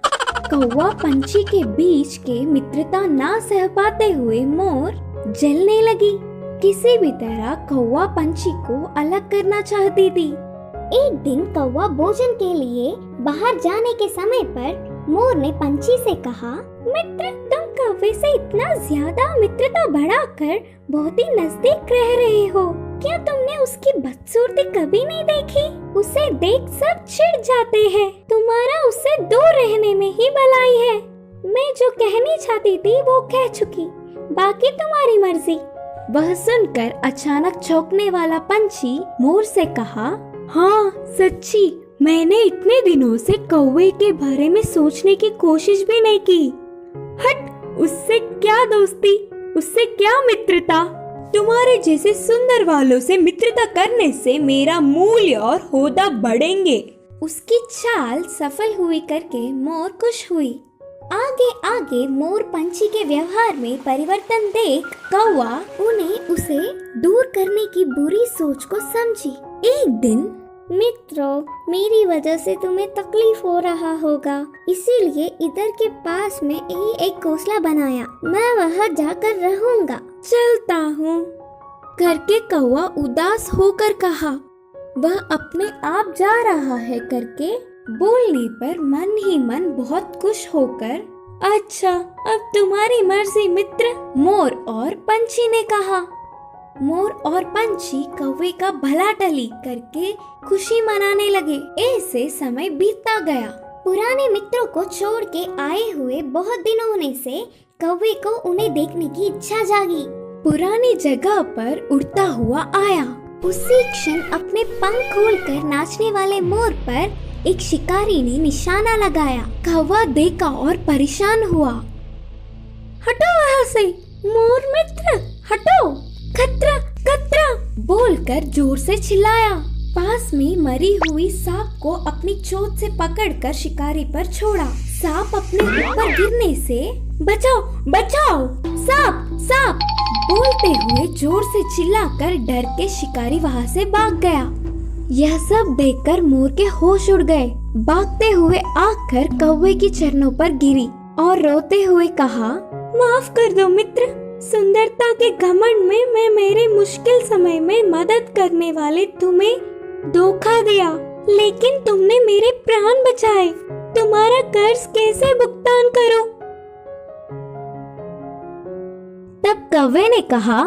कौवा पंछी के बीच के मित्रता ना सह पाते हुए मोर जलने लगी। किसी भी तरह कौवा पंछी को अलग करना चाहती थी। एक दिन कौवा भोजन के लिए बाहर जाने के समय पर मोर ने पंछी से कहा, मित्र तुम कौवे से इतना ज्यादा मित्रता बढ़ाकर बहुत ही नजदीक रह रहे हो। क्या तुमने उसकी बदसूरती कभी नहीं देखी? उसे देख सब चिढ़ जाते हैं। तुम्हारा उससे दूर रहने में ही भलाई है। मैं जो कहनी चाहती थी वो कह चुकी, बाकी तुम्हारी मर्जी। वह सुनकर अचानक चौंकने वाला पंछी मोर से कहा, हाँ सच्ची, मैंने इतने दिनों से कौवे के बारे में सोचने की कोशिश भी नहीं की। हट, उससे क्या दोस्ती, उससे क्या मित्रता। तुम्हारे जैसे सुंदर वालों से मित्रता करने से मेरा मूल्य और होदा बढ़ेंगे। उसकी चाल सफल हुई करके मोर खुश हुई। आगे आगे मोर पंछी के व्यवहार में परिवर्तन देख कौवा उन्हें उसे दूर करने की बुरी सोच को समझी। एक दिन, मित्रों, मेरी वजह से तुम्हें तकलीफ हो रहा होगा, इसीलिए इधर के पास में ही एक घोंसला बनाया। मैं वहाँ जाकर रहूँगा। चलता हूँ। करके कौवा उदास होकर कहा। वह अपने आप जा रहा है करके बोलने पर मन ही मन बहुत खुश होकर, अच्छा अब तुम्हारी मर्जी मित्र, मोर और पंछी ने कहा। मोर और पंछी कौवे का भला टली करके खुशी मनाने लगे। ऐसे समय बीतता गया। पुराने मित्रों को छोड़ के आए हुए बहुत दिन होने से कौवे को उन्हें देखने की इच्छा जागी। पुरानी जगह पर उड़ता हुआ आया। उसी क्षण अपने पंख खोलकर नाचने वाले मोर पर एक शिकारी ने निशाना लगाया। कौवा देखा और परेशान हुआ। हटो वहाँ से मोर मित्र, हटो, खतरा खतरा बोलकर जोर से चिल्लाया। पास में मरी हुई सांप को अपनी चोंच से पकड़कर शिकारी पर छोड़ा। सांप अपने ऊपर गिरने से, बचाओ बचाओ, सांप सांप बोलते हुए जोर से चिल्लाकर डर के शिकारी वहाँ से भाग गया। यह सब देखकर मोर के होश उड़ गए। भागते हुए आकर कौवे की चरणों पर गिरी और रोते हुए कहा, माफ कर दो मित्र, सुंदरता के घमंड में मैं मेरे मुश्किल समय में मदद करने वाले तुम्हें धोखा दिया, लेकिन तुमने मेरे प्राण बचाए। तुम्हारा कर्ज कैसे भुगतान करूं? तब कौवे ने कहा,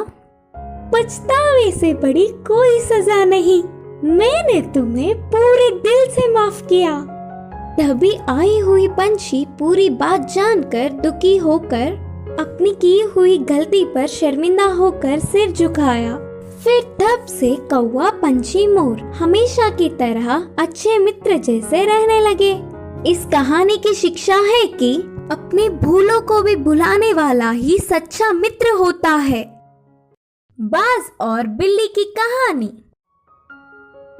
पछतावे से बड़ी कोई सजा नहीं, मैंने तुम्हें पूरे दिल से माफ किया। तभी आई हुई पंछी पूरी बात जानकर दुखी होकर अपनी की हुई गलती पर शर्मिंदा होकर सिर झुकाया। फिर तब से कौवा पंछी मोर हमेशा की तरह अच्छे मित्र जैसे रहने लगे। इस कहानी की शिक्षा है कि अपने भूलों को भी भुलाने वाला ही सच्चा मित्र होता है। बाज और बिल्ली की कहानी।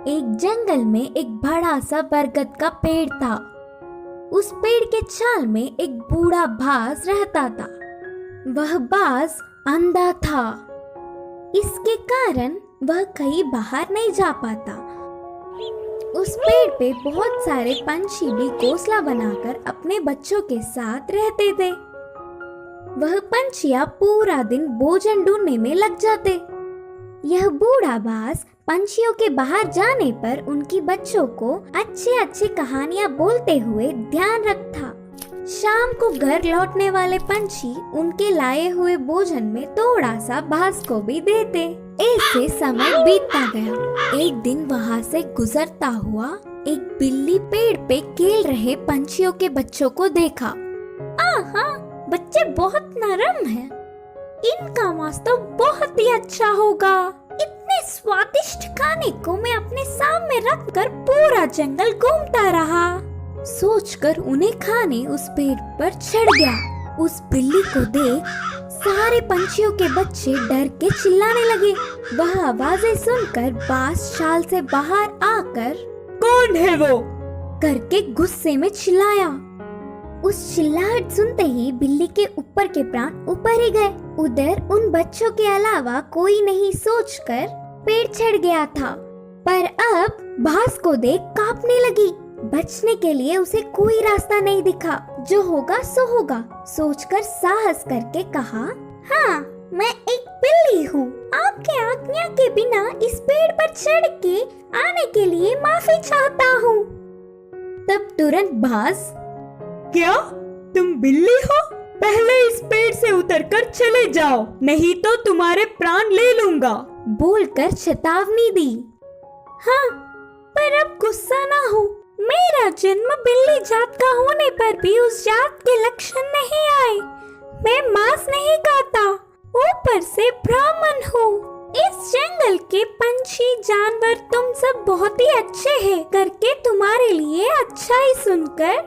एक जंगल में एक बड़ा सा बरगद का पेड़ था। उस पेड़ के छाल में एक बूढ़ा बाज रहता था। वह बाज अंधा था। इसके कारण वह कहीं बाहर नहीं जा पाता। उस पेड़ पे बहुत सारे पंछी भी घोंसला बनाकर अपने बच्चों के साथ रहते थे। वह पंछियां पूरा दिन भोजन ढूंढने में लग जाते। यह बूढ़ा बाज पंछियों के बाहर जाने पर उनकी बच्चों को अच्छी अच्छी कहानियां बोलते हुए ध्यान रखता। शाम को घर लौटने वाले पंछी उनके लाए हुए भोजन में थोड़ा सा बाज को भी देते। ऐसे समय बीतता गया। एक दिन वहाँ से गुजरता हुआ एक बिल्ली पेड़ पे खेल रहे पंछियों के बच्चों को देखा। आहा, बच्चे बहुत नरम हैं। इनका मांस तो बहुत ही अच्छा होगा। इतने स्वादिष्ट खाने को मैं अपने सामने रखकर पूरा जंगल घूमता रहा। सोचकर उन्हें खाने उस पेड़ पर चढ़ गया। उस बिल्ली को देख सारे पंछियों के बच्चे डर के चिल्लाने लगे। वह आवाजें सुनकर बाज शाल से बाहर आकर, कौन है वो? करके गुस्से में चिल्लाया। उस चिल्लाहट सुनते ही बिल्ली के ऊपर के प्राण ऊपर ही गए। उधर उन बच्चों के अलावा कोई नहीं सोचकर पेड़ चढ़ गया था। पर अब बाज को देख कांपने लगी। बचने के लिए उसे कोई रास्ता नहीं दिखा। जो होगा सो होगा सोचकर साहस करके कहा, हाँ, मैं एक बिल्ली हूँ। आपके आज्ञा के बिना इस पेड़ पर चढ़ के आने के लिए माफी चाहता हूँ। तब तुरंत बाज, क्या तुम बिल्ली हो? पहले इस पेड़ से उतरकर चले जाओ, नहीं तो तुम्हारे प्राण ले लूंगा, बोलकर चेतावनी दी। हाँ, पर अब गुस्सा ना हो। मेरा जन्म बिल्ली जात का होने पर भी उस जात के लक्षण नहीं आए। मैं मांस नहीं खाता, ऊपर से ब्राह्मण हूँ। इस जंगल के पंछी जानवर तुम सब बहुत ही अच्छे हैं करके तुम्हारे लिए अच्छा ही सुनकर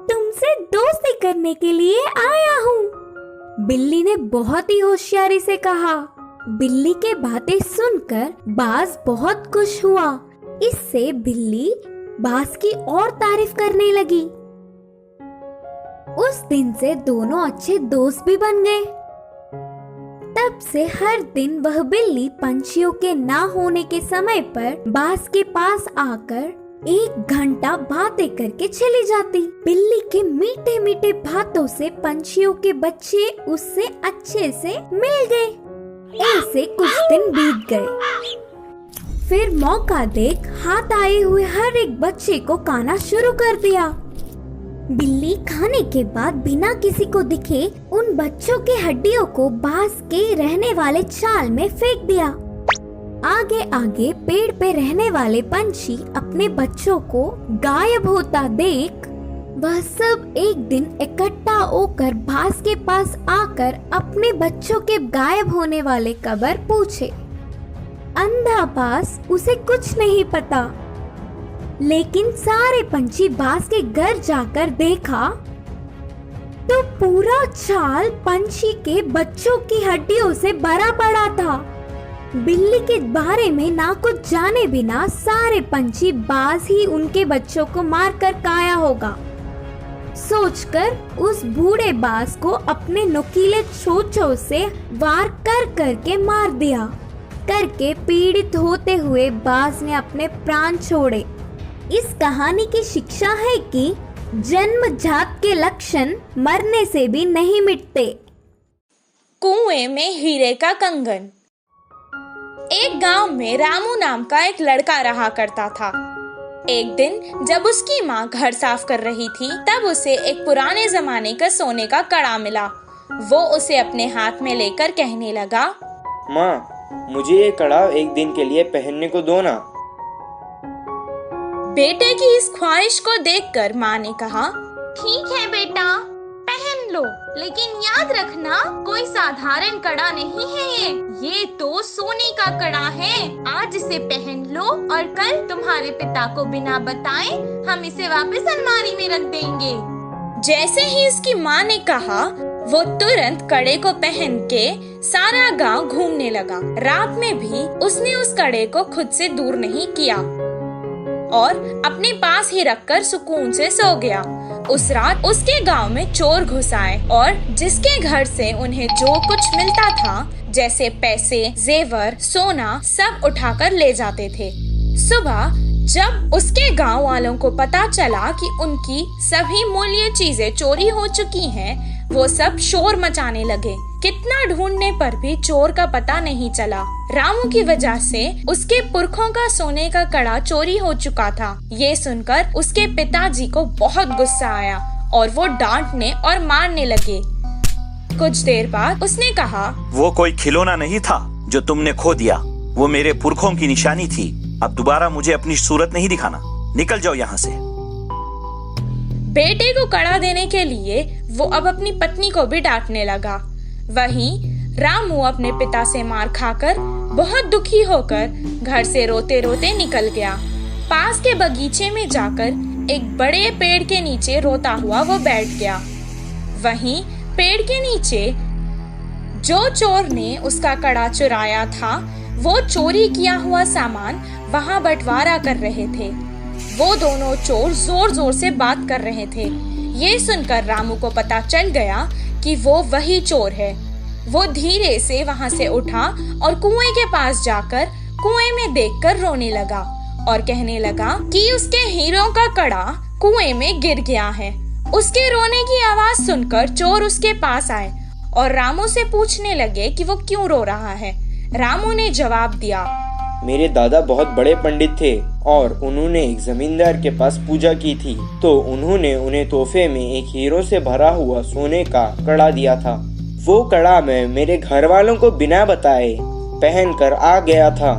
तुमसे दोस्ती करने के लिए आया हूँ। बिल्ली ने बहुत ही होशियारी से कहा। बिल्ली के बातें सुनकर बाज बहुत खुश हुआ। इससे बिल्ली बाज की और तारीफ करने लगी। उस दिन से दोनों अच्छे दोस्त भी बन गए। तब से हर दिन वह बिल्ली पंछियों के ना होने के समय पर बाज के पास आकर 1 घंटा बातें करके चली जाती। बिल्ली के मीठे मीठे बातों से पंछियों के बच्चे उससे अच्छे से मिल गए। ऐसे कुछ दिन बीत गए। फिर मौका देख हाथ आए हुए हर एक बच्चे को खाना शुरू कर दिया। बिल्ली खाने के बाद बिना किसी को दिखे उन बच्चों के हड्डियों को बांस के रहने वाले चाल में फेंक दिया। आगे आगे पेड़ पे रहने वाले पंछी अपने बच्चों को गायब होता देख वह सब एक दिन इकट्ठा होकर बांस के पास आकर अपने बच्चों के गायब होने वाले खबर पूछे। अंधा बांस उसे कुछ नहीं पता, लेकिन सारे पंछी बांस के घर जाकर देखा तो पूरा चाल पंछी के बच्चों की हड्डियों से भरा पड़ा था। बिल्ली के बारे में ना कुछ जाने बिना सारे पंछी बाज ही उनके बच्चों को मारकर खाया होगा सोचकर उस बूढ़े बाज को अपने नुकीले चोंचों से वार कर करके मार दिया। करके पीड़ित होते हुए बाज ने अपने प्राण छोड़े। इस कहानी की शिक्षा है कि जन्मजात के लक्षण मरने से भी नहीं मिटते। कुएं में हीरे का कंगन। एक गांव में रामू नाम का एक लड़का रहा करता था। एक दिन जब उसकी माँ घर साफ कर रही थी तब उसे एक पुराने जमाने का सोने का कड़ा मिला। वो उसे अपने हाथ में लेकर कहने लगा, माँ, मुझे ये कड़ा एक दिन के लिए पहनने को दो ना। बेटे की इस ख्वाहिश को देखकर माँ ने कहा, ठीक है बेटा, पहन लो, लेकिन याद रखना कोई साधारण कड़ा नहीं है ये तो सोने का कड़ा है। आज इसे पहन लो और कल तुम्हारे पिता को बिना बताए हम इसे वापस अलमारी में रख देंगे। जैसे ही इसकी माँ ने कहा वो तुरंत कड़े को पहन के सारा गांव घूमने लगा। रात में भी उसने उस कड़े को खुद से दूर नहीं किया और अपने पास ही रखकर सुकून से सो गया। उस रात उसके गांव में चोर घुस आए और जिसके घर से उन्हें जो कुछ मिलता था जैसे पैसे, जेवर, सोना सब उठाकर ले जाते थे। सुबह जब उसके गांव वालों को पता चला कि उनकी सभी मूल्य चीजें चोरी हो चुकी हैं, वो सब शोर मचाने लगे। कितना ढूंढने पर भी चोर का पता नहीं चला। रामू की वजह से उसके पुरखों का सोने का कड़ा चोरी हो चुका था। ये सुनकर उसके पिताजी को बहुत गुस्सा आया और वो डांटने और मारने लगे। कुछ देर बाद उसने कहा, वो कोई खिलौना नहीं था जो तुमने खो दिया, वो मेरे पुरखों की निशानी थी। अब दोबारा मुझे अपनी सूरत नहीं दिखाना, निकल जाओ यहाँ से। बेटे को कड़ा देने के लिए वो अब अपनी पत्नी को भी डांटने लगा। वहीं रामू अपने पिता से मार खाकर बहुत दुखी होकर घर से रोते रोते निकल गया। पास के बगीचे में जाकर एक बड़े पेड़ के नीचे रोता हुआ वो बैठ गया। वहीं पेड़ के नीचे जो चोर ने उसका कड़ा चुराया था वो चोरी किया हुआ सामान वहां बंटवारा कर रहे थे। वो दोनों चोर जोर जोर से बात कर रहे थे। ये सुनकर रामू को पता चल गया कि वो वही चोर है। वो धीरे से वहां से उठा और कुएं के पास जाकर कुएं में देखकर रोने लगा और कहने लगा कि उसके हीरों का कड़ा कुएं में गिर गया है। उसके रोने की आवाज सुनकर चोर उसके पास आए और रामू से पूछने लगे कि वो क्यों रो रहा है। रामू ने जवाब दिया, मेरे दादा बहुत बड़े पंडित थे और उन्होंने एक जमींदार के पास पूजा की थी, तो उन्होंने उन्हें तोहफे में एक हीरो से भरा हुआ सोने का कड़ा दिया था। वो कड़ा मैं मेरे घर वालों को बिना बताए पहन कर आ गया था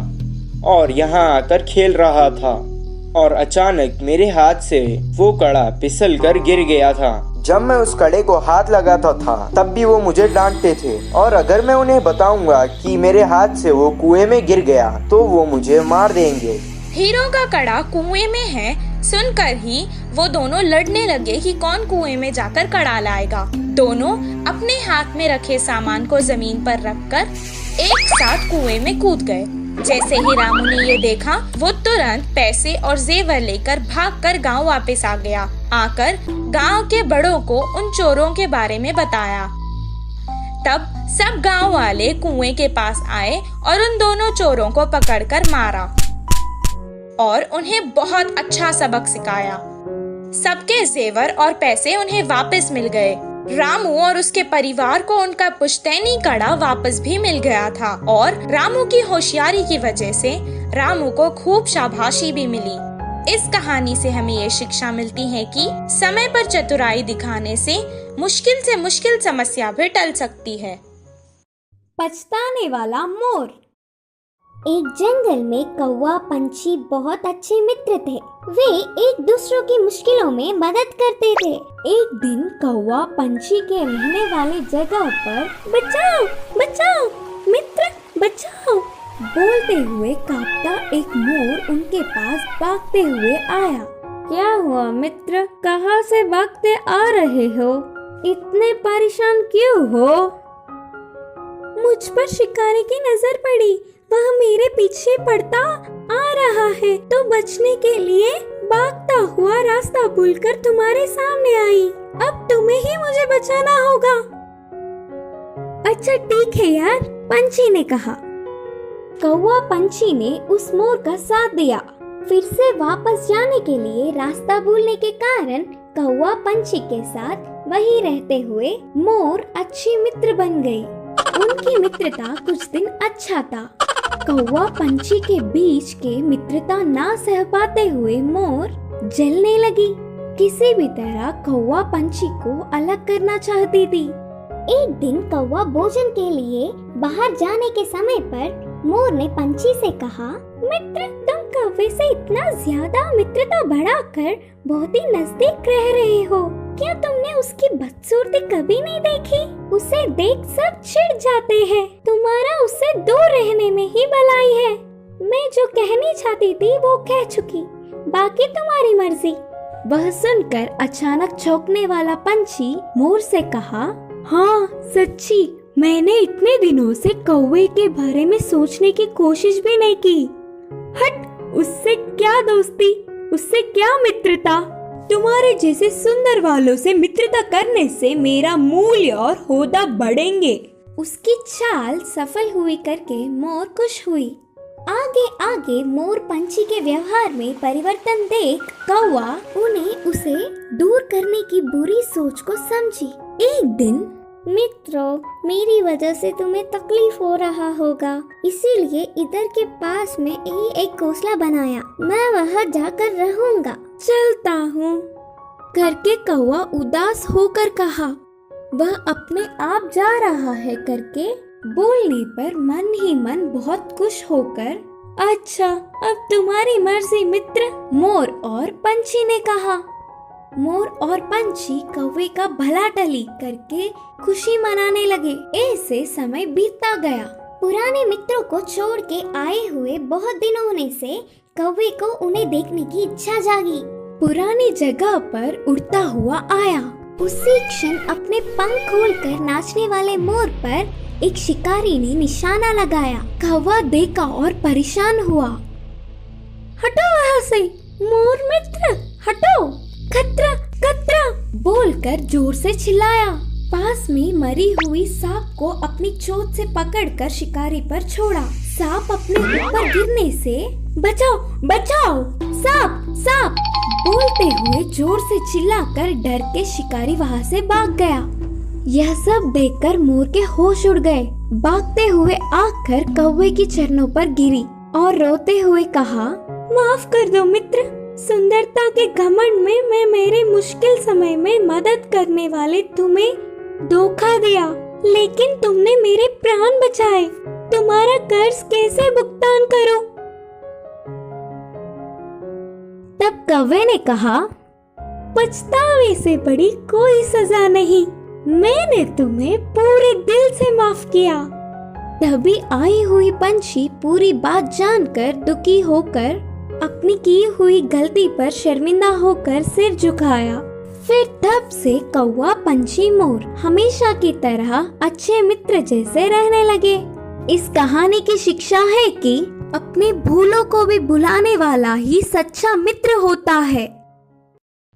और यहाँ आकर खेल रहा था और अचानक मेरे हाथ से वो कड़ा फिसल कर गिर गया था। जब मैं उस कड़े को हाथ लगाता था तब भी वो मुझे डांटते थे और अगर मैं उन्हें बताऊंगा कि मेरे हाथ से वो कुएं में गिर गया तो वो मुझे मार देंगे। हीरो का कड़ा कुएं में है सुनकर ही वो दोनों लड़ने लगे कि कौन कुएं में जाकर कड़ा लाएगा। दोनों अपने हाथ में रखे सामान को जमीन पर रखकर एक साथ कुएं में कूद गए। जैसे ही रामू ने ये देखा वो तुरंत पैसे और जेवर लेकर भागकर गांव वापस आ गया। आकर गांव के बड़ों को उन चोरों के बारे में बताया। तब सब गांव वाले कुएं के पास आए और उन दोनों चोरों को पकड़कर मारा और उन्हें बहुत अच्छा सबक सिखाया। सबके जेवर और पैसे उन्हें वापस मिल गए। रामू और उसके परिवार को उनका पुश्तैनी कड़ा वापस भी मिल गया था और रामू की होशियारी की वजह से रामू को खूब शाबाशी भी मिली। इस कहानी से हमें ये शिक्षा मिलती है कि समय पर चतुराई दिखाने से मुश्किल समस्या भी टल सकती है। पछताने वाला मोर। एक जंगल में कौवा पंछी बहुत अच्छे मित्र थे। वे एक दूसरों की मुश्किलों में मदद करते थे। एक दिन कौवा पंछी के रहने वाले जगह पर बचाओ बचाओ मित्र बचाओ बोलते हुए कांपता एक मोर उनके पास भागते हुए आया। क्या हुआ मित्र, कहाँ से भागते आ रहे हो? इतने परेशान क्यों हो? मुझ पर शिकारी की नजर पड़ी, वह मेरे पीछे पड़ता आ रहा है तो बचने के लिए भागता हुआ रास्ता भूलकर तुम्हारे सामने आई। अब तुम्हें ही मुझे बचाना होगा। अच्छा ठीक है यार, पंछी ने कहा। कौवा पंछी ने उस मोर का साथ दिया। फिर से वापस जाने के लिए रास्ता भूलने के कारण कौवा पंछी के साथ वहीं रहते हुए मोर अच्छी मित्र बन गई। उनकी मित्रता कुछ दिन अच्छा था। कौवा पंछी के बीच के मित्रता ना सह पाते हुए मोर जलने लगी। किसी भी तरह कौवा पंछी को अलग करना चाहती थी। एक दिन कौवा भोजन के लिए बाहर जाने के समय पर मोर ने पंछी से कहा, मित्र तुम कौवे से इतना ज्यादा मित्रता बढ़ाकर बहुत ही नजदीक रह रहे हो। क्या तुमने उसकी बदसूरती कभी नहीं देखी? उसे देख सब चिढ़ जाते हैं। तुम्हारा उससे दूर रहने में ही भलाई है। मैं जो कहनी चाहती थी वो कह चुकी, बाकी तुम्हारी मर्जी। वह सुनकर अचानक चौंकने वाला पंछी मोर से कहा, हाँ सच्ची, मैंने इतने दिनों से कौवे के बारे में सोचने की कोशिश भी नहीं की। हट, उससे क्या दोस्ती, उससे क्या मित्रता। तुम्हारे जैसे सुंदर वालों से मित्रता करने से मेरा मूल्य और होदा बढ़ेंगे। उसकी चाल सफल हुई करके मोर खुश हुई। आगे आगे मोर पंछी के व्यवहार में परिवर्तन देख कौवा उन्हें उसे दूर करने की बुरी सोच को समझी। एक दिन, मित्रों, मेरी वजह से तुम्हें तकलीफ हो रहा होगा, इसीलिए इधर के पास में ही एक घोंसला बनाया। मैं वहाँ जाकर रहूंगा। चलता हूँ करके कौवा उदास होकर कहा। वह अपने आप जा रहा है करके बोलने पर मन ही मन बहुत खुश होकर, अच्छा अब तुम्हारी मर्जी मित्र, मोर और पंछी ने कहा। मोर और पंछी कौवे का भला टली करके खुशी मनाने लगे। ऐसे समय बीतता गया। पुराने मित्रों को छोड़ के आए हुए बहुत दिन होने से कौवे को उन्हें देखने की इच्छा जागी। पुरानी जगह पर उड़ता हुआ आया। उसी क्षण अपने पंख खोलकर नाचने वाले मोर पर एक शिकारी ने निशाना लगाया। कौवा देखा और परेशान हुआ। हटो वहाँ से, मोर मित्र, हटो, खतरा खतरा बोलकर जोर से चिल्लाया। पास में मरी हुई सांप को अपनी चोंच से पकड़कर शिकारी पर छोड़ा। सांप अपने ऊपर गिरने से, बचाओ बचाओ, सांप सांप बोलते हुए जोर से चिल्लाकर डर के शिकारी वहाँ से भाग गया। यह सब देखकर मोर के होश उड़ गए। भागते हुए आकर कौवे की चरणों पर गिरी और रोते हुए कहा, माफ कर दो मित्र, सुंदरता के घमंड में मैं मेरे मुश्किल समय में मदद करने वाले तुम्हें धोखा दिया, लेकिन तुमने मेरे प्राण बचाए। तुम्हारा कर्ज कैसे भुगतान करूं? तब कौवे ने कहा, पछतावे से बड़ी कोई सजा नहीं, मैंने तुम्हें पूरे दिल से माफ किया। तभी आई हुई पंछी पूरी बात जानकर दुखी होकर अपनी की हुई गलती पर शर्मिंदा होकर सिर झुकाया। फिर तब से कौवा पंछी मोर हमेशा की तरह अच्छे मित्र जैसे रहने लगे। इस कहानी की शिक्षा है कि अपने भूलों को भी भुलाने वाला ही सच्चा मित्र होता है।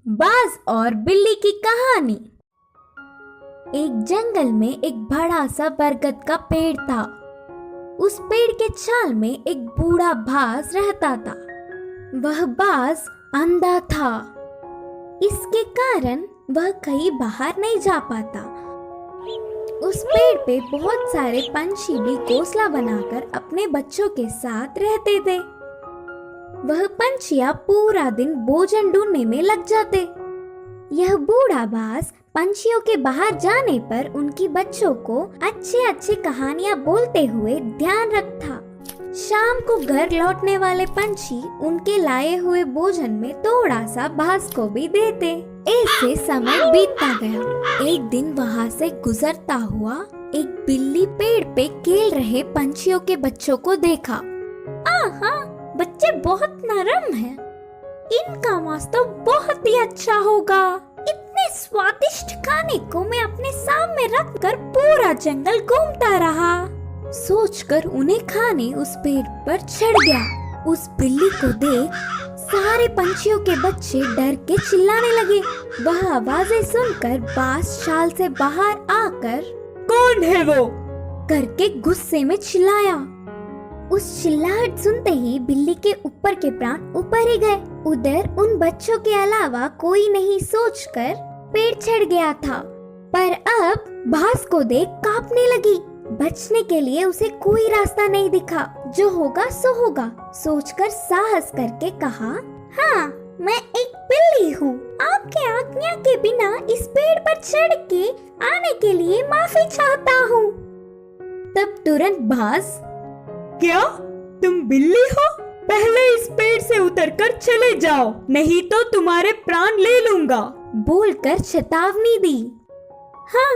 बाज और बिल्ली की कहानी। एक जंगल में एक बड़ा सा बरगद का पेड़ था। उस पेड़ के छाल में एक बूढ़ा बाज रहता था। वह बाज अंधा था। इसके कारण वह कहीं बाहर नहीं जा पाता। उस पेड़ पे बहुत सारे पंछी भी घोंसला बनाकर अपने बच्चों के साथ रहते थे। वह पंछियां पूरा दिन भोजन ढूंढने में लग जाते। यह बूढ़ा बाज पंछियों के बाहर जाने पर उनकी बच्चों को अच्छे अच्छे कहानियां बोलते हुए ध्यान रखता। शाम को घर लौटने वाले पंछी उनके लाए हुए भोजन में थोड़ा सा बाज को भी देते। ऐसे समय बीतता गया। एक दिन वहाँ से गुजरता हुआ एक बिल्ली पेड़ पे खेल रहे पंछियों के बच्चों को देखा। आहा, बच्चे बहुत नरम हैं। इनका मांस तो बहुत ही अच्छा होगा। इतने स्वादिष्ट खाने को मैं अपने सामने रखकर पूरा जंगल घूमता रहा। सोचकर उन्हें खाने उस पेड़ पर चढ़ गया। उस बिल्ली को देख सारे पंछियों के बच्चे डर के चिल्लाने लगे। वह आवाजें सुनकर बाज शाल से बाहर आकर कौन है वो करके गुस्से में चिल्लाया। उस चिल्लाहट सुनते ही बिल्ली के ऊपर के प्राण ऊपर ही गए। उधर उन बच्चों के अलावा कोई नहीं सोचकर पेड़ चढ़ गया था, पर अब बाज को देख कांपने लगी। बचने के लिए उसे कोई रास्ता नहीं दिखा। जो होगा सो होगा सोचकर साहस करके कहा, हाँ, मैं एक बिल्ली हूँ। आपके आज्ञा के बिना इस पेड़ पर चढ़ के आने के लिए माफी चाहता हूँ। तब तुरंत बाज, क्या तुम बिल्ली हो? पहले इस पेड़ से उतरकर चले जाओ, नहीं तो तुम्हारे प्राण ले लूंगा, बोलकर चेतावनी दी। हाँ,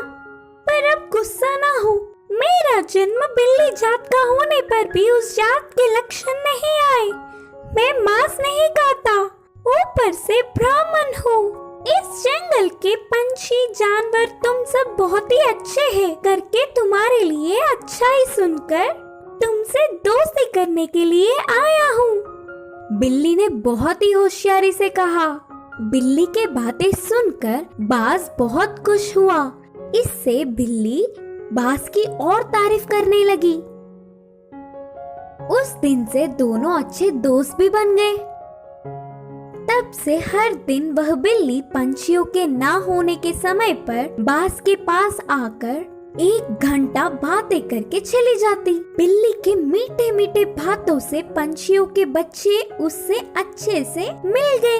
पर अब गुस्सा ना हो। मेरा जन्म बिल्ली जात का होने पर भी उस जात के लक्षण नहीं आए। मैं मांस नहीं खाता, ऊपर से ब्राह्मण हूँ। इस जंगल के पंछी जानवर तुम सब बहुत ही अच्छे हैं करके तुम्हारे लिए अच्छा ही सुनकर तुमसे दोस्ती करने के लिए आया हूँ। बिल्ली ने बहुत ही होशियारी से कहा। बिल्ली के बातें सुनकर बाज बहुत खुश हुआ। इससे बिल्ली बाज की और तारीफ करने लगी। उस दिन से दोनों अच्छे दोस्त भी बन गए। तब से हर दिन वह बिल्ली पंछियों के ना होने के समय पर बाज के पास आकर 1 घंटा बातें करके चली जाती। बिल्ली के मीठे मीठे बातों से पंछियों के बच्चे उससे अच्छे से मिल गए।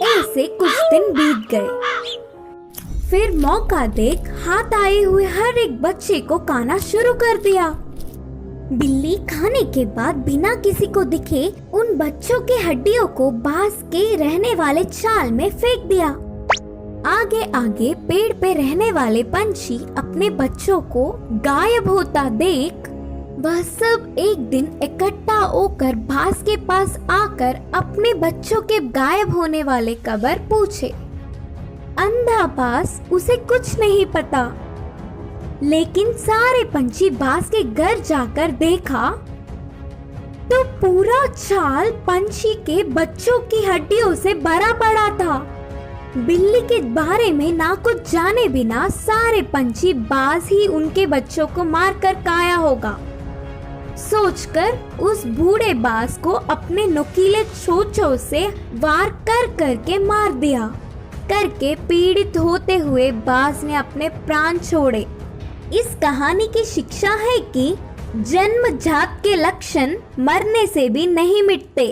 ऐसे कुछ दिन बीत गए। फिर मौका देख हाथ आए हुए हर एक बच्चे को खाना शुरू कर दिया। बिल्ली खाने के बाद बिना किसी को दिखे उन बच्चों के हड्डियों को बाज के रहने वाले चाल में फेंक दिया। आगे आगे पेड़ पे रहने वाले पंछी अपने बच्चों को गायब होता देख वह सब एक दिन इकट्ठा होकर बाज के पास आकर अपने बच्चों के गायब होने वाले खबर पूछे। अंधा बाज उसे कुछ नहीं पता, लेकिन सारे पंछी बाज के घर जाकर देखा तो पूरा चाल पंछी के बच्चों की हड्डियों से भरा पड़ा था। बिल्ली के बारे में ना कुछ जाने बिना सारे पंछी बाज ही उनके बच्चों को मारकर खाया होगा सोचकर उस बूढ़े बाज को अपने नुकीले चोंचों से वार कर करके मार दिया। करके पीड़ित होते हुए बाज ने अपने प्राण छोड़े। इस कहानी की शिक्षा है कि जन्मजात के लक्षण मरने से भी नहीं मिटते।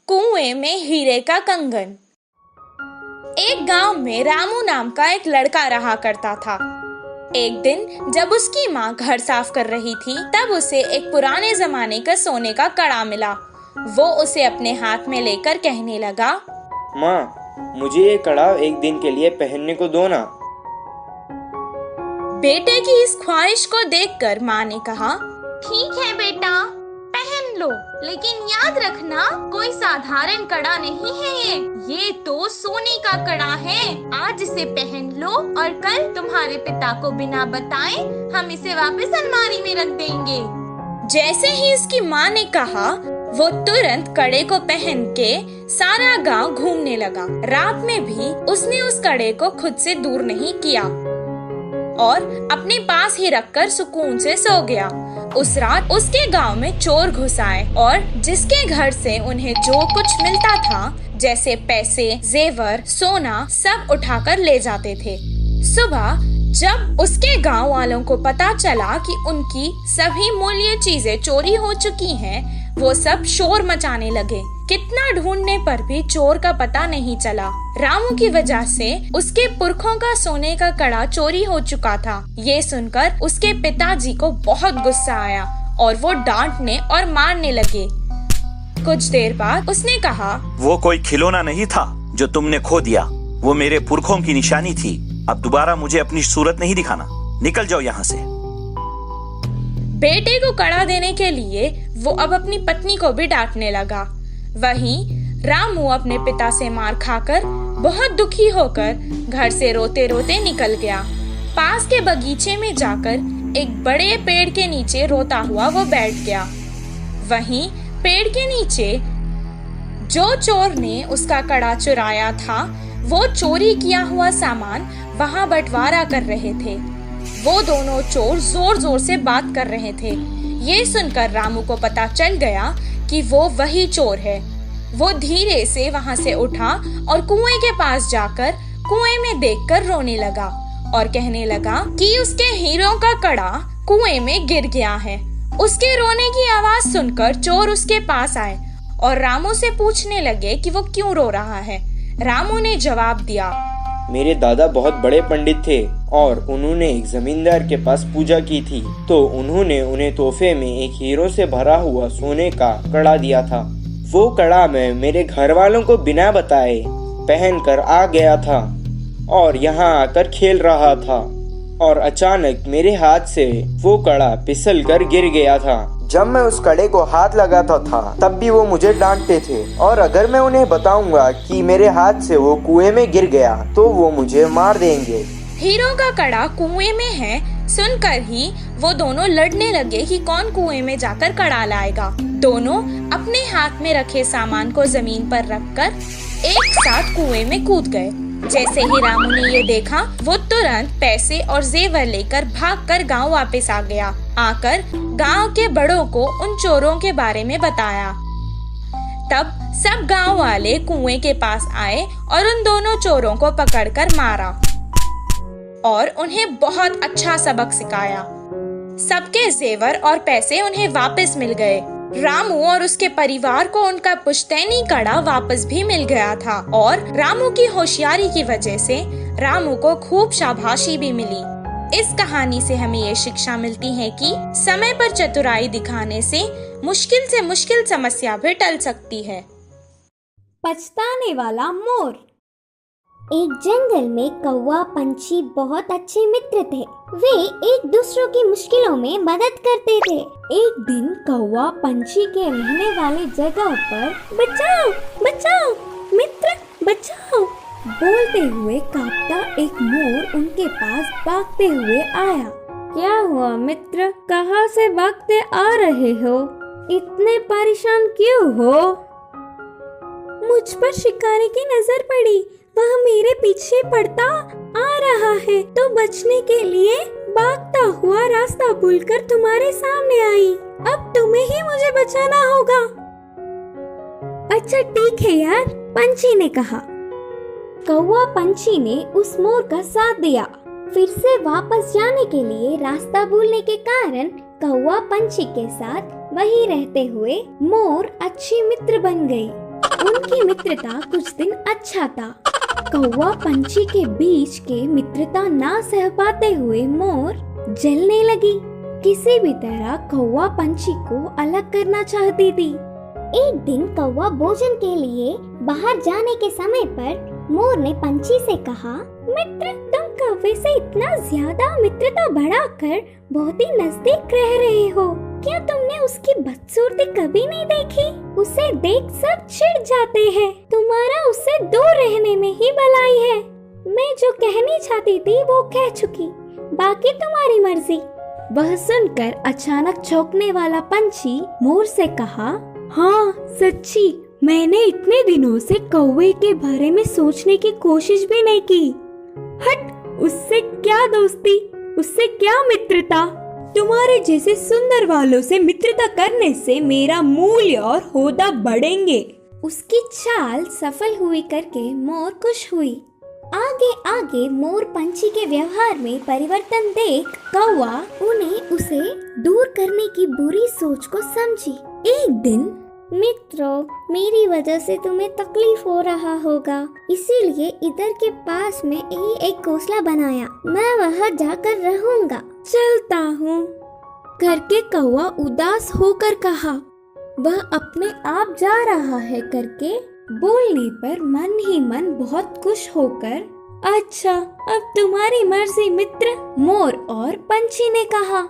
कुएं में हीरे का कंगन। एक गांव में रामू नाम का एक लड़का रहा करता था। एक दिन जब उसकी माँ घर साफ कर रही थी, तब उसे एक पुराने जमाने का सोने का कड़ा मिला। वो उसे अपने हाथ में लेकर कहने लगा, माँ, मुझे ये कड़ा एक दिन के लिए पहनने को दो ना। बेटे की इस ख्वाहिश को देखकर माँ ने कहा, ठीक है बेटा, पहन लो, लेकिन याद रखना कोई साधारण कड़ा नहीं है। ये तो सोने का कड़ा है। आज इसे पहन लो और कल तुम्हारे पिता को बिना बताए हम इसे वापस अलमारी में रख देंगे। जैसे ही इसकी माँ ने कहा, वो तुरंत कड़े को पहन के सारा गांव घूमने लगा। रात में भी उसने उस कड़े को खुद से दूर नहीं किया और अपने पास ही रखकर सुकून से सो गया। उस रात उसके गांव में चोर घुस आए और जिसके घर से उन्हें जो कुछ मिलता था, जैसे पैसे, जेवर, सोना सब उठाकर ले जाते थे। सुबह जब उसके गांव वालों को पता चला कि उनकी सभी मूल्य चीजें चोरी हो चुकी हैं, वो सब शोर मचाने लगे। कितना ढूंढने पर भी चोर का पता नहीं चला। रामू की वजह से उसके पुरखों का सोने का कड़ा चोरी हो चुका था। ये सुनकर उसके पिताजी को बहुत गुस्सा आया और वो डांटने और मारने लगे। कुछ देर बाद उसने कहा, वो कोई खिलौना नहीं था जो तुमने खो दिया, वो मेरे पुरखों की निशानी थी। अब दोबारा मुझे अपनी सूरत नहीं दिखाना, निकल जाओ यहाँ से। बेटे को कड़ा देने के लिए वो अब अपनी पत्नी को भी डांटने लगा। वहीं रामू अपने पिता से मार खाकर बहुत दुखी होकर घर से रोते रोते निकल गया। पास के बगीचे में जाकर एक बड़े पेड़ के नीचे रोता हुआ वो बैठ गया। वहीं पेड़ के नीचे जो चोर ने उसका कड़ा चुराया था, वो चोरी किया हुआ सामान वहां बंटवारा कर रहे थे। वो दोनों चोर जोर जोर से बात कर रहे थे। ये सुनकर रामू को पता चल गया कि वो वही चोर है। वो धीरे से वहां से उठा और कुएं के पास जाकर कुएं में देखकर रोने लगा और कहने लगा कि उसके हीरों का कड़ा कुएं में गिर गया है। उसके रोने की आवाज सुनकर चोर उसके पास आए और रामू से पूछने लगे कि वो क्यों रो रहा है। रामू ने जवाब दिया, मेरे दादा बहुत बड़े पंडित थे और उन्होंने एक जमींदार के पास पूजा की थी, तो उन्होंने उन्हें तोहफे में एक हीरो से भरा हुआ सोने का कड़ा दिया था। वो कड़ा मैं मेरे घर वालों को बिना बताए पहनकर आ गया था और यहाँ आकर खेल रहा था और अचानक मेरे हाथ से वो कड़ा फिसल कर गिर गया था। जब मैं उस कड़े को हाथ लगाता था तब भी वो मुझे डांटते थे और अगर मैं उन्हें बताऊंगा कि मेरे हाथ से वो कुएं में गिर गया तो वो मुझे मार देंगे। हीरो का कड़ा कुएं में है सुनकर ही वो दोनों लड़ने लगे कि कौन कुएं में जाकर कड़ा लाएगा। दोनों अपने हाथ में रखे सामान को जमीन पर रखकर एक साथ कुएं में कूद गए। जैसे ही रामू ने ये देखा, वो तुरंत पैसे और जेवर लेकर भागकर गांव वापस आ गया। आकर गांव के बड़ों को उन चोरों के बारे में बताया। तब सब गांव वाले कुएं के पास आए और उन दोनों चोरों को पकड़कर मारा और उन्हें बहुत अच्छा सबक सिखाया। सबके जेवर और पैसे उन्हें वापस मिल गए। रामू और उसके परिवार को उनका पुश्तैनी कड़ा वापस भी मिल गया था और रामू की होशियारी की वजह से रामू को खूब शाबाशी भी मिली। इस कहानी से हमें ये शिक्षा मिलती है कि समय पर चतुराई दिखाने से मुश्किल समस्या भी टल सकती है। पछताने वाला मोर। एक जंगल में कौवा पंछी बहुत अच्छे मित्र थे। वे एक दूसरों की मुश्किलों में मदद करते थे। एक दिन कौवा पंछी के रहने वाले जगह पर बचाओ बचाओ मित्र बचाओ बोलते हुए कांपता एक मोर उनके पास भागते हुए आया। क्या हुआ मित्र, कहाँ से भागते आ रहे हो? इतने परेशान क्यों हो? मुझ पर शिकारी की नजर पड़ी, वह मेरे पीछे पड़ता आ रहा है तो बचने के लिए भागता हुआ रास्ता भूलकर तुम्हारे सामने आई। अब तुम्हें ही मुझे बचाना होगा। अच्छा ठीक है यार, पंछी ने कहा। कौवा पंछी ने उस मोर का साथ दिया। फिर से वापस जाने के लिए रास्ता भूलने के कारण कौवा पंछी के साथ वहीं रहते हुए मोर अच्छी मित्र बन गई। उनकी मित्रता कुछ दिन अच्छा था। कौवा पंछी के बीच के मित्रता ना सह पाते हुए मोर जलने लगी। किसी भी तरह कौवा पंछी को अलग करना चाहती थी। एक दिन कौवा भोजन के लिए बाहर जाने के समय पर मोर ने पंछी से कहा, मित्र तुम कौवे से इतना ज्यादा मित्रता बढ़ाकर बहुत ही नजदीक रह रहे हो। क्या तुमने उसकी बदसूरती कभी नहीं देखी? उसे देख सब चिढ़ जाते हैं। तुम्हारा उससे दूर रहने में ही भलाई है। मैं जो कहनी चाहती थी वो कह चुकी, बाकी तुम्हारी मर्जी। वह सुनकर अचानक चौंकने वाला पंछी मोर से कहा, हाँ सच्ची, मैंने इतने दिनों से कौवे के बारे में सोचने की कोशिश भी नहीं की। हट, उससे क्या दोस्ती, उससे क्या मित्रता। तुम्हारे जैसे सुंदर वालों से मित्रता करने से मेरा मूल्य और होदा बढ़ेंगे। उसकी चाल सफल हुई करके मोर खुश हुई। आगे आगे मोर पंछी के व्यवहार में परिवर्तन देख कौवा उन्हें उसे दूर करने की बुरी सोच को समझी। एक दिन, मित्रों, मेरी वजह से तुम्हें तकलीफ हो रहा होगा, इसीलिए इधर के पास में ही एक घोंसला बनाया। मैं वहाँ जाकर रहूंगा। चलता हूँ करके कौवा उदास होकर कहा। वह अपने आप जा रहा है करके बोलने पर मन ही मन बहुत खुश होकर, अच्छा, अब तुम्हारी मर्जी मित्र, मोर और पंछी ने कहा।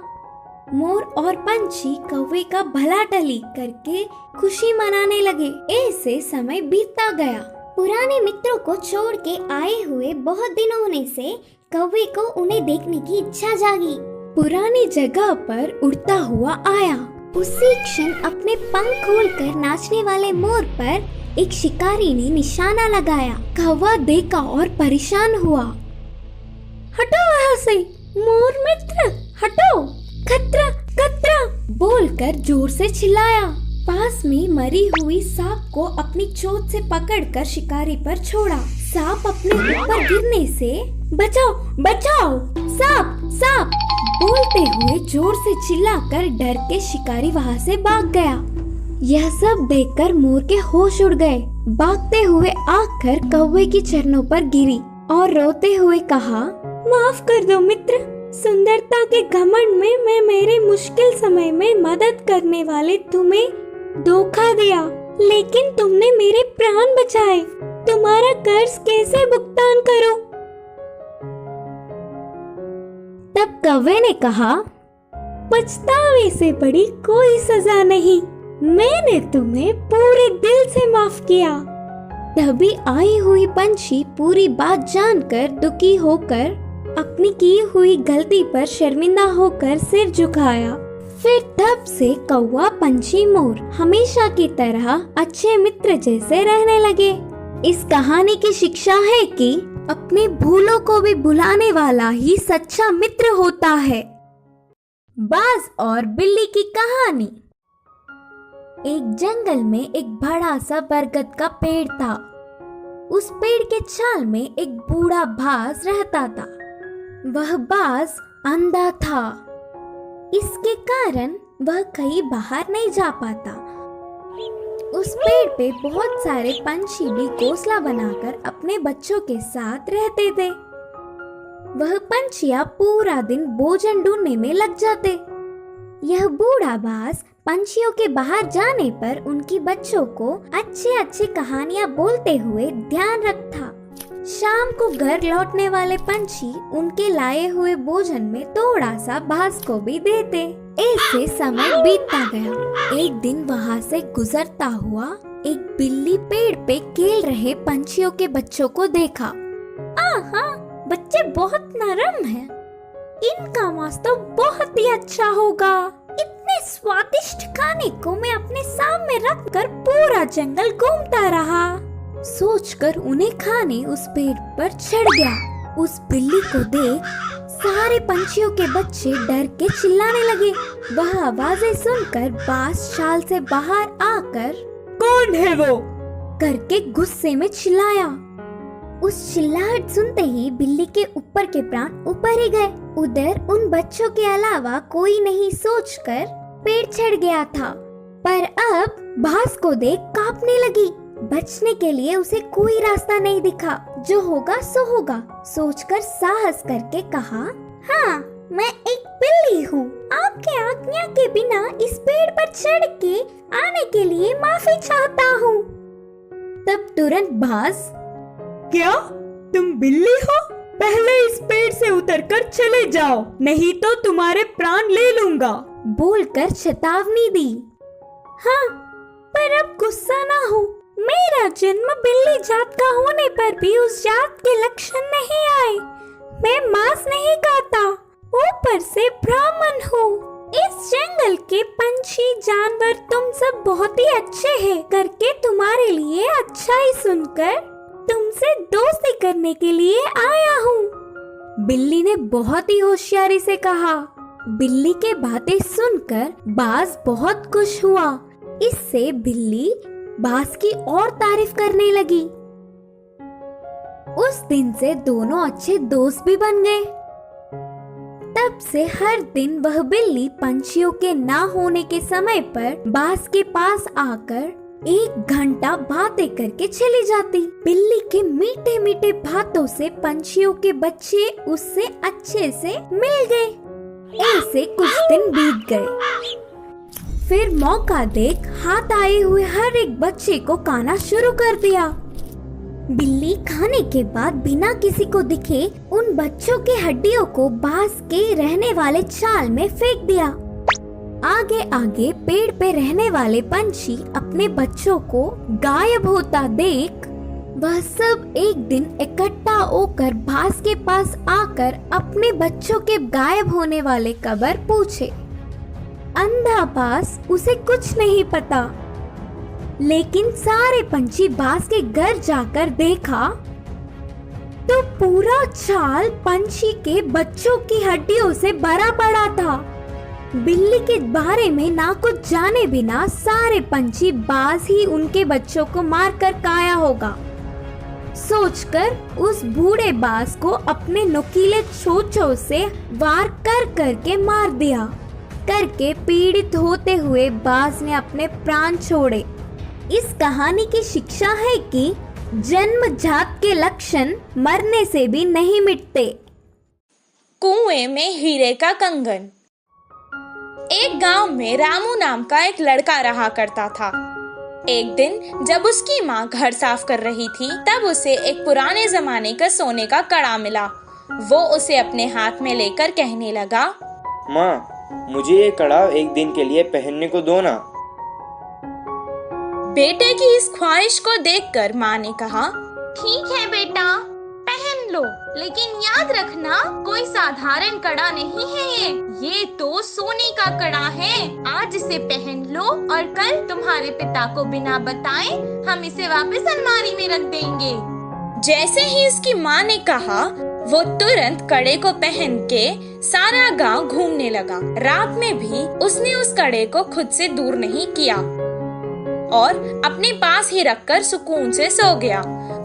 मोर और पंछी कौवे का भला टली करके खुशी मनाने लगे। ऐसे समय बीतता गया। पुराने मित्रों को छोड़ के आए हुए बहुत दिन होने से कौवे को उन्हें देखने की इच्छा जागी। पुरानी जगह पर उड़ता हुआ आया। उसी क्षण अपने पंख खोलकर नाचने वाले मोर पर एक शिकारी ने निशाना लगाया। कौवा देखा और परेशान हुआ। हटो वहाँ से, मोर मित्र, हटो, खतरा खतरा बोलकर जोर से चिल्लाया। पास में मरी हुई सांप को अपनी चोंच से पकड़कर शिकारी पर छोड़ा। सांप अपने ऊपर गिरने से, बचाओ बचाओ, सांप सांप बोलते हुए जोर से चिल्लाकर डर के शिकारी वहाँ से भाग गया। यह सब देखकर मोर के होश उड़ गए। भागते हुए आकर कौवे की चरणों पर गिरी और रोते हुए कहा, माफ कर दो मित्र, सुंदरता के घमंड में मैं मेरे मुश्किल समय में मदद करने वाले तुम्हें धोखा दिया, लेकिन तुमने मेरे प्राण बचाए। तुम्हारा कर्ज कैसे भुगतान करूं? तब कौवे ने कहा, पछतावे से बड़ी कोई सजा नहीं, मैंने तुम्हें पूरे दिल से माफ किया। तभी आई हुई पंछी पूरी बात जानकर दुखी होकर अपनी की हुई गलती पर शर्मिंदा होकर सिर झुकाया। फिर तब से कौवा पंछी मोर हमेशा की तरह अच्छे मित्र जैसे रहने लगे। इस कहानी की शिक्षा है कि अपने भूलों को भी भुलाने वाला ही सच्चा मित्र होता है। बाज और बिल्ली की कहानी। एक जंगल में एक बड़ा सा बरगद का पेड़ था। उस पेड़ के छाल में एक बूढ़ा बाज रहता था। वह बाज अंधा था। इसके कारण वह कहीं बाहर नहीं जा पाता। उस पेड़ पे बहुत सारे पंछी भी घोंसला बनाकर अपने बच्चों के साथ रहते थे। वह पंछियां पूरा दिन भोजन ढूंढने में लग जाते। यह बूढ़ा बाज पंछियों के बाहर जाने पर उनकी बच्चों को अच्छे अच्छे कहानियां बोलते हुए ध्यान रखता। शाम को घर लौटने वाले पंछी उनके लाए हुए भोजन में थोड़ा सा बाज को भी देते। ऐसे समय बीतता गया। एक दिन वहाँ से गुजरता हुआ एक बिल्ली पेड़ पे खेल रहे पंछियों के बच्चों को देखा। आहा, बच्चे बहुत नरम हैं। इनका मांस तो बहुत ही अच्छा होगा। इतने स्वादिष्ट खाने को मैं अपने सामने रखकर पूरा जंगल घूमता रहा। सोचकर उन्हें खाने उस पेड़ पर चढ़ गया। उस बिल्ली को देख सारे पंछियों के बच्चे डर के चिल्लाने लगे। वह आवाजें सुनकर बाज शाल से बाहर आकर, कौन है वो? करके गुस्से में चिल्लाया। उस चिल्लाहट सुनते ही बिल्ली के ऊपर के प्राण ऊपर ही गए। उधर उन बच्चों के अलावा कोई नहीं सोचकर पेड़ चढ़ गया था। पर अब बाज को देख कांपने लगी। बचने के लिए उसे कोई रास्ता नहीं दिखा। जो होगा सो होगा सोचकर साहस करके कहा, हाँ, मैं एक बिल्ली हूँ। आपके आज्ञा के बिना इस पेड़ पर चढ़ के आने के लिए माफी चाहता हूँ। तब तुरंत बाज, क्या तुम बिल्ली हो? पहले इस पेड़ से उतरकर चले जाओ, नहीं तो तुम्हारे प्राण ले लूंगा, बोलकर चेतावनी दी। हाँ, पर अब गुस्सा ना हो। मेरा जन्म बिल्ली जात का होने पर भी उस जात के लक्षण नहीं आए। मैं मांस नहीं खाता, ऊपर से ब्राह्मण हूँ। इस जंगल के पंछी जानवर तुम सब बहुत ही अच्छे हैं करके तुम्हारे लिए अच्छा ही सुनकर तुमसे दोस्ती करने के लिए आया हूँ। बिल्ली ने बहुत ही होशियारी से कहा। बिल्ली के बातें सुनकर बाज बहुत खुश हुआ। इससे बिल्ली बांस की और तारीफ करने लगी। उस दिन से दोनों अच्छे दोस्त भी बन गए। तब से हर दिन वह बिल्ली पंछियों के ना होने के समय पर बांस के पास आकर 1 घंटा बातें करके चली जाती। बिल्ली के मीठे मीठे बातों से पंछियों के बच्चे उससे अच्छे से मिल गए। ऐसे कुछ दिन बीत गए। फिर मौका देख हाथ आए हुए हर एक बच्चे को खाना शुरू कर दिया। बिल्ली खाने के बाद बिना किसी को दिखे उन बच्चों के हड्डियों को बांस के रहने वाले चाल में फेंक दिया। आगे आगे पेड़ पे रहने वाले पंछी अपने बच्चों को गायब होता देख वह सब एक दिन इकट्ठा होकर बांस के पास आकर अपने बच्चों के गायब होने वाले खबर पूछे। अंधा बांस उसे कुछ नहीं पता, लेकिन सारे पंछी बांस के घर जाकर देखा तो पूरा चाल पंछी के बच्चों की हड्डियों से भरा पड़ा था। बिल्ली के बारे में ना कुछ जाने बिना सारे पंछी बांस ही उनके बच्चों को मारकर खाया होगा सोचकर उस बूढ़े बांस को अपने नुकीले चोंचों से वार कर करके मार दिया। करके पीड़ित होते हुए बांस ने अपने प्राण छोड़े। इस कहानी की शिक्षा है कि जन्मजात के लक्षण मरने से भी नहीं मिटते। कुएं में हीरे का कंगन। एक गांव में रामू नाम का एक लड़का रहा करता था। एक दिन जब उसकी माँ घर साफ कर रही थी तब उसे एक पुराने जमाने का सोने का कड़ा मिला। वो उसे अपने हाथ में लेकर कहने लगा, माँ, मुझे ये कड़ा एक दिन के लिए पहनने को दो ना। बेटे की इस ख्वाहिश को देखकर माँ ने कहा, ठीक है बेटा, पहन लो, लेकिन याद रखना कोई साधारण कड़ा नहीं है ये तो सोने का कड़ा है। आज इसे पहन लो और कल तुम्हारे पिता को बिना बताए हम इसे वापस अलमारी में रख देंगे। जैसे ही इसकी माँ ने कहा वो तुरंत कड़े को पहन के सारा गांव घूमने लगा। रात में भी उसने उस कड़े को खुद से दूर नहीं किया और अपने पास ही रखकर सुकून से सो गया।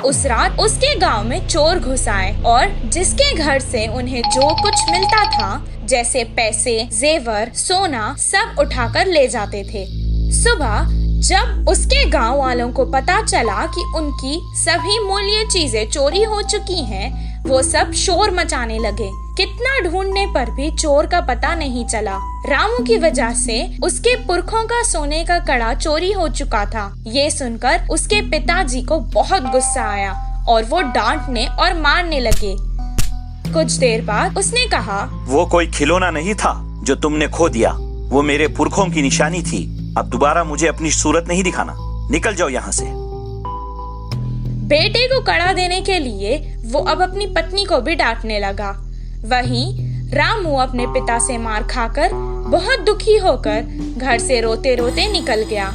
उस रात उसके गांव में चोर घुस आए और जिसके घर से उन्हें जो कुछ मिलता था जैसे पैसे, जेवर, सोना सब उठाकर ले जाते थे। सुबह जब उसके गांव वालों को पता चला कि उनकी सभी मूल्य चीजें चोरी हो चुकी हैं, वो सब शोर मचाने लगे। कितना ढूंढने पर भी चोर का पता नहीं चला। रामू की वजह से उसके पुरखों का सोने का कड़ा चोरी हो चुका था। ये सुनकर उसके पिताजी को बहुत गुस्सा आया और वो डांटने और मारने लगे। कुछ देर बाद उसने कहा, वो कोई खिलौना नहीं था जो तुमने खो दिया, वो मेरे पुरखों की निशानी थी। अब दोबारा मुझे अपनी सूरत नहीं दिखाना, निकल जाओ यहाँ से। बेटे को कड़ा देने के लिए वो अब अपनी पत्नी को भी डांटने लगा। वहीं रामू अपने पिता से मार खाकर बहुत दुखी होकर घर से रोते रोते निकल गया।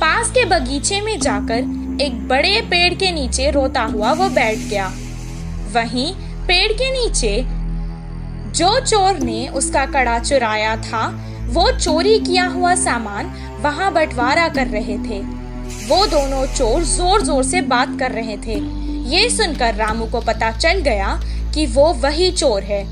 पास के बगीचे में जाकर एक बड़े पेड़ के नीचे रोता हुआ वो बैठ गया। वहीं पेड़ के नीचे जो चोर ने उसका कड़ा चुराया था वो चोरी किया हुआ सामान वहां बंटवारा कर रहे थे। वो दोनों चोर जोर जोर से बात कर रहे थे। ये सुनकर रामू को पता चल गया कि वो वही चोर है।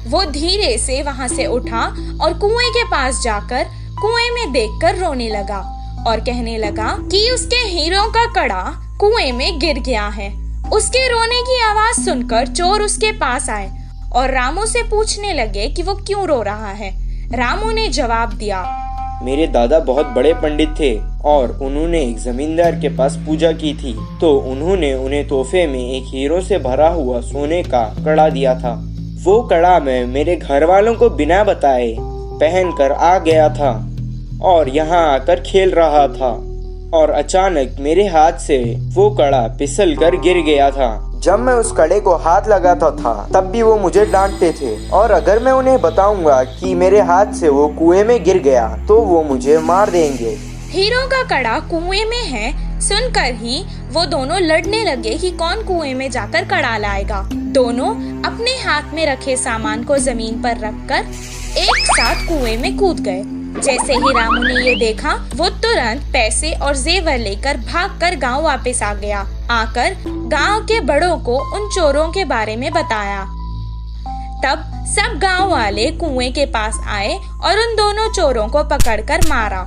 वो धीरे से वहां से उठा और कुएं के पास जाकर कुएं में देखकर रोने लगा और कहने लगा कि उसके हीरों का कड़ा कुएं में गिर गया है। उसके रोने की आवाज सुनकर चोर उसके पास आए और रामू से पूछने लगे कि वो क्यों रो रहा है। रामू ने जवाब दिया, मेरे दादा बहुत बड़े पंडित थे और उन्होंने एक जमींदार के पास पूजा की थी, तो उन्होंने उन्हें तोहफे में एक हीरो से भरा हुआ सोने का कड़ा दिया था। वो कड़ा मैं मेरे घर वालों को बिना बताए पहनकर आ गया था और यहाँ आकर खेल रहा था और अचानक मेरे हाथ से वो कड़ा फिसल कर गिर गया था। जब मैं उस कड़े को हाथ लगाता था तब भी वो मुझे डांटते थे और अगर मैं उन्हें बताऊंगा कि मेरे हाथ से वो कुएं में गिर गया तो वो मुझे मार देंगे। हीरो का कड़ा कुएं में है सुनकर ही वो दोनों लड़ने लगे कि कौन कुएं में जाकर कड़ा लाएगा। दोनों अपने हाथ में रखे सामान को जमीन पर रखकर एक साथ कुएं में कूद गए। जैसे ही रामू ने ये देखा, वो तुरंत पैसे और जेवर लेकर भागकर गांव वापस आ गया। आकर गांव के बड़ों को उन चोरों के बारे में बताया। तब सब गांव वाले कुएं के पास आए और उन दोनों चोरों को पकड़कर मारा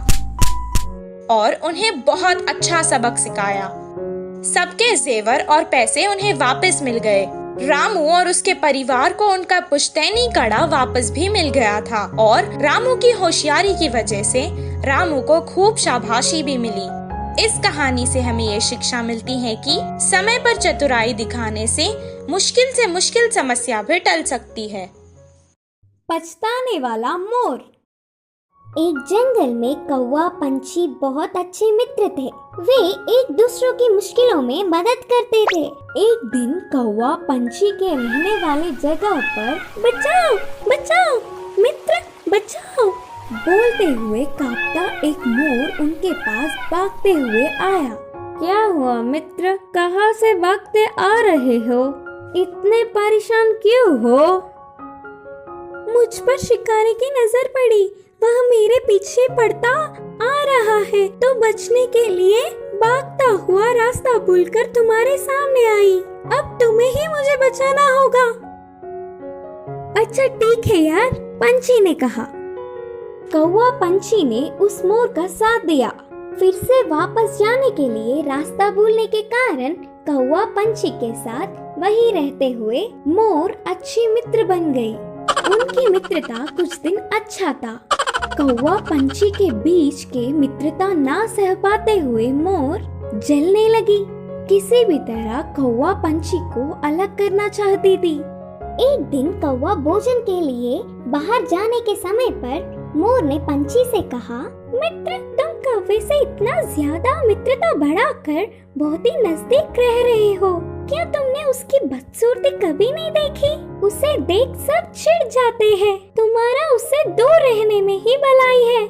और उन्हें बहुत अच्छा सबक सिखाया। सबके जेवर और पैसे उन्हें वापस मिल गए। रामू और उसके परिवार को उनका पुश्तैनी कड़ा वापस भी मिल गया था और रामू की होशियारी की वजह से रामू को खूब शाबाशी भी मिली। इस कहानी से हमें ये शिक्षा मिलती है कि समय पर चतुराई दिखाने से मुश्किल समस्या भी टल सकती है। पछताने वाला मोर। एक जंगल में कौवा पंछी बहुत अच्छे मित्र थे। वे एक दूसरों की मुश्किलों में मदद करते थे। एक दिन कौवा पंछी के रहने वाले जगह पर बचाओ बचाओ मित्र बचाओ बोलते हुए कांपता एक मोर उनके पास भागते हुए आया। क्या हुआ मित्र, कहाँ से भागते आ रहे हो? इतने परेशान क्यों हो? मुझ पर शिकारी की नजर पड़ी, वह मेरे पीछे पड़ता आ रहा है तो बचने के लिए भागता हुआ रास्ता भूलकर तुम्हारे सामने आई। अब तुम्हें ही मुझे बचाना होगा। अच्छा ठीक है यार, पंछी ने कहा। कौवा पंछी ने उस मोर का साथ दिया। फिर से वापस जाने के लिए रास्ता भूलने के कारण कौवा पंछी के साथ वहीं रहते हुए मोर अच्छी मित्र बन गई। उनकी मित्रता कुछ दिन अच्छा था। कौवा पंछी के बीच के मित्रता ना सह पाते हुए मोर जलने लगी। किसी भी तरह कौवा पंछी को अलग करना चाहती थी। एक दिन कौवा भोजन के लिए बाहर जाने के समय पर मोर ने पंछी से कहा, मित्र तुम कौवे से इतना ज्यादा मित्रता बढ़ाकर बहुत ही नजदीक रह रहे हो। क्या तुमने उसकी बदसूरती कभी नहीं देखी? उसे देख सब चिढ़ जाते हैं। तुम्हारा उससे दूर रहने में ही भलाई है।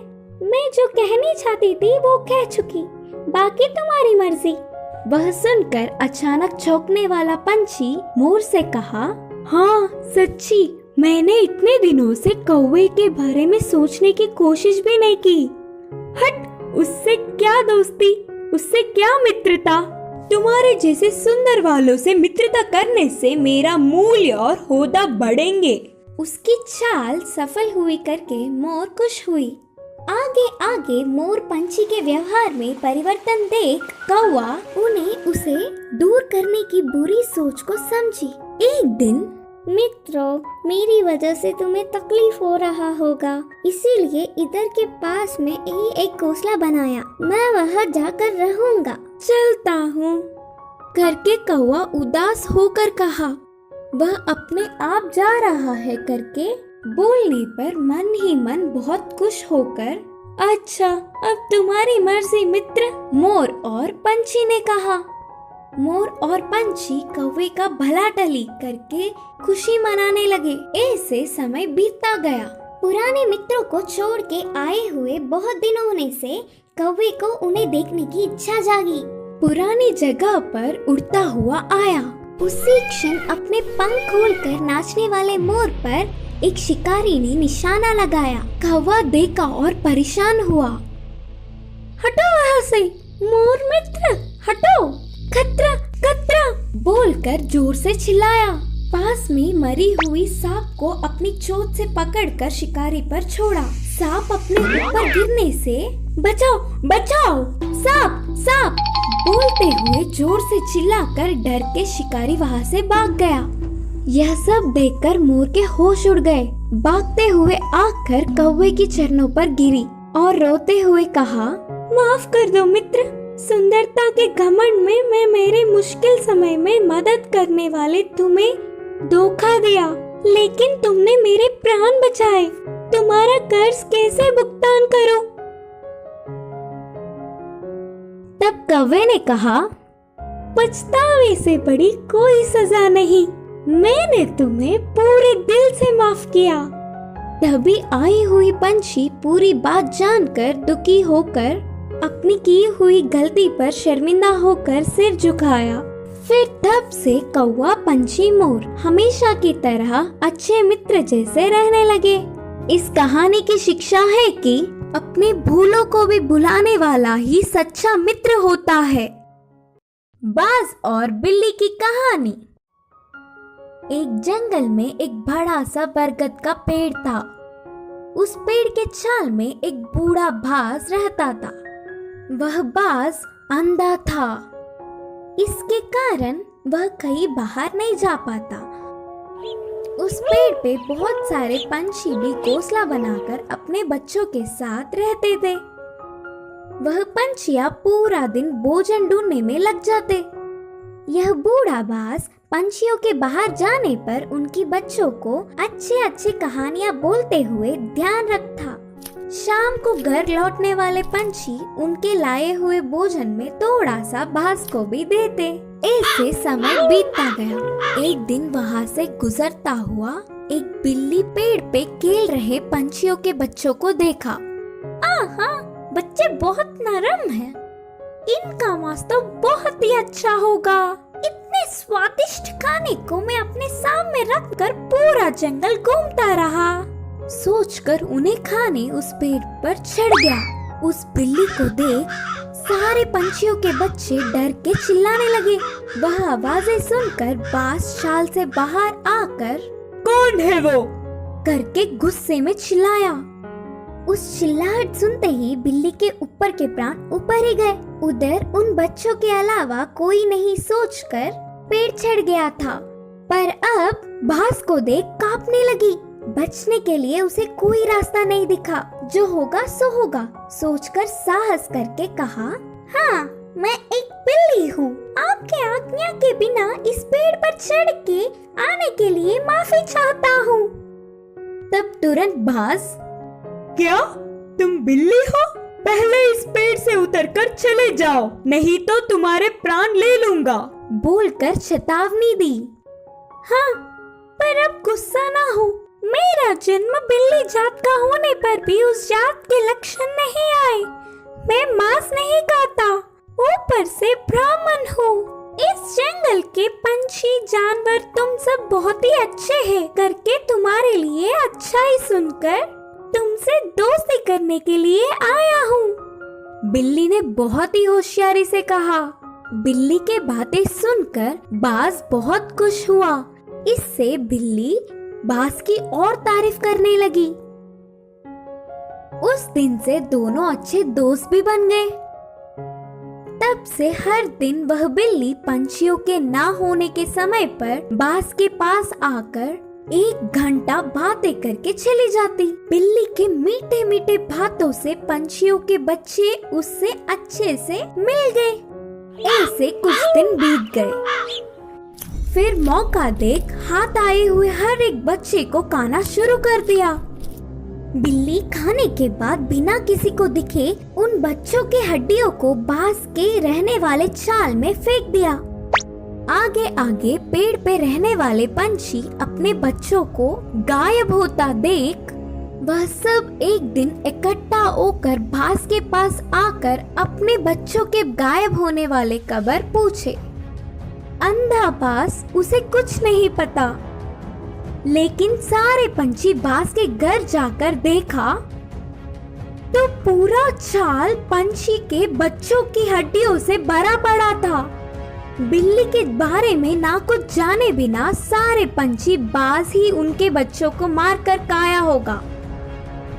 मैं जो कहनी चाहती थी वो कह चुकी, बाकी तुम्हारी मर्जी। वह सुनकर अचानक चौंकने वाला पंछी मोर से कहा, हाँ सच्ची, मैंने इतने दिनों से कौवे के बारे में सोचने की कोशिश भी नहीं की। हट, उससे क्या दोस्ती, उससे क्या मित्रता। तुम्हारे जैसे सुंदर वालों से मित्रता करने से मेरा मूल्य और होदा बढ़ेंगे। उसकी चाल सफल हुई करके मोर खुश हुई। आगे आगे मोर पंछी के व्यवहार में परिवर्तन देख कौवा उन्हें उसे दूर करने की बुरी सोच को समझी। एक दिन, मित्रों, मेरी वजह से तुम्हें तकलीफ हो रहा होगा, इसीलिए इधर के पास में ही एक घोंसला बनाया। मैं वहाँ जाकर रहूँगा। चलता हूँ करके कौवा उदास होकर कहा। वह अपने आप जा रहा है करके बोलने पर मन ही मन बहुत खुश होकर, अच्छा अब तुम्हारी मर्जी मित्र, मोर और पंछी ने कहा। मोर और पंछी कौवे का भला टली करके खुशी मनाने लगे। ऐसे समय बीतता गया। पुराने मित्रों को छोड़ के आए हुए बहुत दिन होने से कौवे को उन्हें देखने की इच्छा जागी। पुरानी जगह पर उड़ता हुआ आया। उसी क्षण अपने पंख खोलकर नाचने वाले मोर पर एक शिकारी ने निशाना लगाया। कौवा देखा और परेशान हुआ। हटो वहाँ से, मोर मित्र हटो, खतरा खतरा बोलकर जोर से चिल्लाया। पास में मरी हुई सांप को अपनी चोंच से पकड़कर शिकारी पर छोड़ा। सांप अपने ऊपर गिरने से, बचाओ बचाओ, सांप सांप बोलते हुए जोर से चिल्लाकर डर के शिकारी वहाँ से भाग गया। यह सब देखकर मोर के होश उड़ गए। भागते हुए आकर कौवे की चरणों पर गिरी और रोते हुए कहा, माफ कर दो मित्र, सुंदरता के घमंड में मैं मेरे मुश्किल समय में मदद करने वाले तुम्हें धोखा दिया, लेकिन तुमने मेरे प्राण बचाए। तुम्हारा कर्ज कैसे भुगतान करूं? तब कौवे ने कहा, पछतावे से बड़ी कोई सजा नहीं, मैंने तुम्हें पूरे दिल से माफ किया। तभी आई हुई पंछी पूरी बात जानकर दुखी होकर अपनी की हुई गलती पर शर्मिंदा होकर सिर झुकाया। फिर तब से कौवा पंछी मोर हमेशा की तरह अच्छे मित्र जैसे रहने लगे। इस कहानी की शिक्षा है कि अपने भूलों को भी भुलाने वाला ही सच्चा मित्र होता है। बाज और बिल्ली की कहानी। एक जंगल में एक बड़ा सा बरगद का पेड़ था। उस पेड़ के छाल में एक बूढ़ा बाज रहता था। वह बाज अंधा था, इसके कारण वह कहीं बाहर नहीं जा पाता। उस पेड़ पे बहुत सारे पंछी भी घोंसला बनाकर अपने बच्चों के साथ रहते थे। वह पंछियां पूरा दिन भोजन ढूंढने में लग जाते। यह बूढ़ा बाज पंछियों के बाहर जाने पर उनकी बच्चों को अच्छे अच्छे कहानियां बोलते हुए ध्यान रखता। शाम को घर लौटने वाले पंछी उनके लाए हुए भोजन में थोड़ा सा बाज को भी देते। ऐसे समय बीतता गया। एक दिन वहाँ से गुजरता हुआ एक बिल्ली पेड़ पे खेल रहे पंछियों के बच्चों को देखा। आहा, बच्चे बहुत नरम हैं। इनका मांस तो बहुत ही अच्छा होगा। इतने स्वादिष्ट खाने को मैं अपने सामने रखकर पूरा जंगल घूमता रहा। सोचकर उन्हें खाने उस पेड़ पर चढ़ गया। उस बिल्ली को देख सारे पंछियों के बच्चे डर के चिल्लाने लगे। वह आवाजें सुनकर बाज शाल से बाहर आकर कौन है वो करके गुस्से में चिल्लाया। उस चिल्लाहट सुनते ही बिल्ली के ऊपर के प्राण ऊपर ही गए। उधर उन बच्चों के अलावा कोई नहीं सोचकर पेड़ चढ़ गया था। पर अब बाज को देख कांपने लगी। बचने के लिए उसे कोई रास्ता नहीं दिखा। जो होगा सो होगा सोचकर साहस करके कहा, हाँ, मैं एक बिल्ली हूँ। आपके आज्ञा के बिना इस पेड़ पर चढ़ के आने के लिए माफी चाहता हूँ। तब तुरंत बाज, क्या तुम बिल्ली हो? पहले इस पेड़ से उतरकर चले जाओ, नहीं तो तुम्हारे प्राण ले लूंगा, बोलकर चेतावनी दी। हाँ, पर अब गुस्सा ना हो। मेरा जन्म बिल्ली जात का होने पर भी उस जात के लक्षण नहीं आए। मैं मांस नहीं खाता, ऊपर से ब्राह्मण हूँ। इस जंगल के पंछी जानवर तुम सब बहुत ही अच्छे हैं करके तुम्हारे लिए अच्छा ही सुनकर तुमसे दोस्ती करने के लिए आया हूँ। बिल्ली ने बहुत ही होशियारी से कहा। बिल्ली के बातें सुनकर बाज बहुत खुश हुआ। इससे बिल्ली बाज की और तारीफ करने लगी। उस दिन से दोनों अच्छे दोस्त भी बन गए। तब से हर दिन वह बिल्ली पंछियों के ना होने के समय पर बाज के पास आकर 1 घंटा बातें करके चली जाती। बिल्ली के मीठे मीठे बातों से पंछियों के बच्चे उससे अच्छे से मिल गए। ऐसे कुछ दिन बीत गए। फिर मौका देख हाथ आए हुए हर एक बच्चे को खाना शुरू कर दिया। बिल्ली खाने के बाद बिना किसी को दिखे उन बच्चों के हड्डियों को बाज के रहने वाले चाल में फेंक दिया। आगे आगे पेड़ पे रहने वाले पंछी अपने बच्चों को गायब होता देख वह सब एक दिन इकट्ठा होकर बाज के पास आकर अपने बच्चों के गायब होने वाले खबर पूछे। अंधा बाज उसे कुछ नहीं पता, लेकिन सारे पंछी बाज के घर जाकर देखा तो पूरा चाल पंछी के बच्चों की हड्डियों से भरा पड़ा था। बिल्ली के बारे में ना कुछ जाने बिना सारे पंछी बाज ही उनके बच्चों को मारकर खाया होगा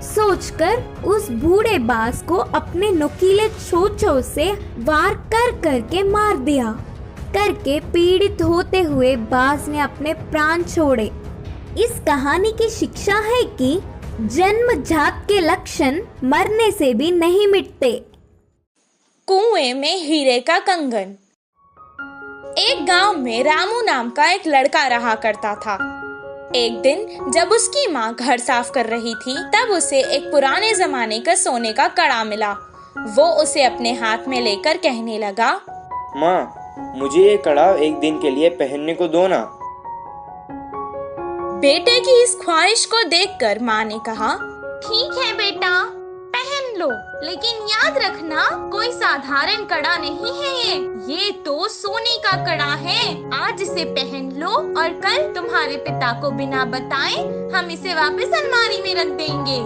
सोचकर उस बूढ़े बाज को अपने नुकीले चोंचों से वार कर करके मार दिया। करके पीड़ित होते हुए बाज ने अपने प्राण छोड़े। इस कहानी की शिक्षा है कि जन्मजात के लक्षण मरने से भी नहीं मिटते। कुएं में हीरे का कंगन। एक गांव में रामू नाम का एक लड़का रहा करता था। एक दिन जब उसकी माँ घर साफ कर रही थी तब उसे एक पुराने जमाने का सोने का कड़ा मिला। वो उसे अपने हाथ में लेकर कहने लगा, माँ, मुझे ये कड़ा एक दिन के लिए पहनने को दो ना। बेटे की इस ख्वाहिश को देखकर माँ ने कहा, ठीक है बेटा, पहन लो, लेकिन याद रखना कोई साधारण कड़ा नहीं है। ये तो सोने का कड़ा है। आज इसे पहन लो और कल तुम्हारे पिता को बिना बताए हम इसे वापस अलमारी में रख देंगे।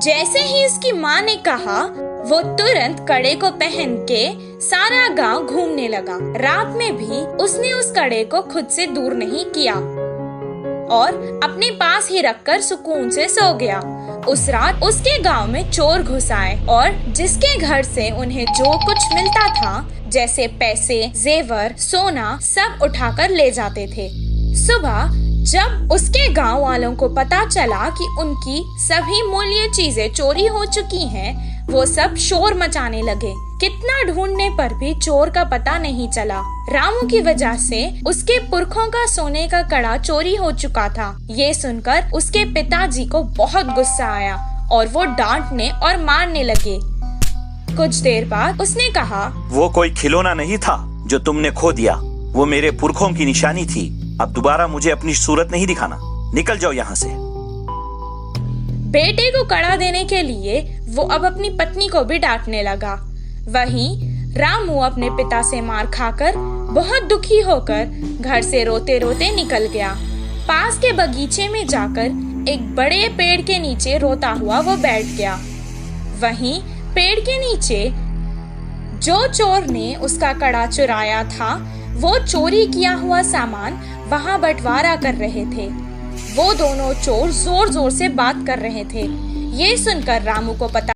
जैसे ही उसकी माँ ने कहा, वो तुरंत कड़े को पहन के सारा गांव घूमने लगा। रात में भी उसने उस कड़े को खुद से दूर नहीं किया और अपने पास ही रखकर सुकून से सो गया। उस रात उसके गांव में चोर घुस आए और जिसके घर से उन्हें जो कुछ मिलता था, जैसे पैसे, जेवर, सोना, सब उठाकर ले जाते थे। सुबह जब उसके गांव वालों को पता चला कि उनकी सभी मूल्य चीजें चोरी हो चुकी हैं, वो सब शोर मचाने लगे। कितना ढूंढने पर भी चोर का पता नहीं चला। रामू की वजह से उसके पुरखों का सोने का कड़ा चोरी हो चुका था। ये सुनकर उसके पिताजी को बहुत गुस्सा आया और वो डांटने और मारने लगे। कुछ देर बाद उसने कहा, वो कोई खिलौना नहीं था जो तुमने खो दिया, वो मेरे पुरखों की निशानी थी। अब दोबारा मुझे अपनी सूरत नहीं दिखाना, निकल जाओ यहाँ से। बेटे को कड़ा देने के लिए वो अब अपनी पत्नी को भी डांटने लगा। वहीं रामू अपने पिता से मार खाकर बहुत दुखी होकर घर से रोते रोते निकल गया। पास के बगीचे में जाकर एक बड़े पेड़ के नीचे रोता हुआ वो बैठ गया। वहीं पेड़ के नीचे जो चोर ने उसका कड़ा चुराया था, वो चोरी किया हुआ सामान वहां बंटवारा कर रहे थे। वो दोनों चोर जोर जोर से बात कर रहे थे। ये सुनकर रामू को पता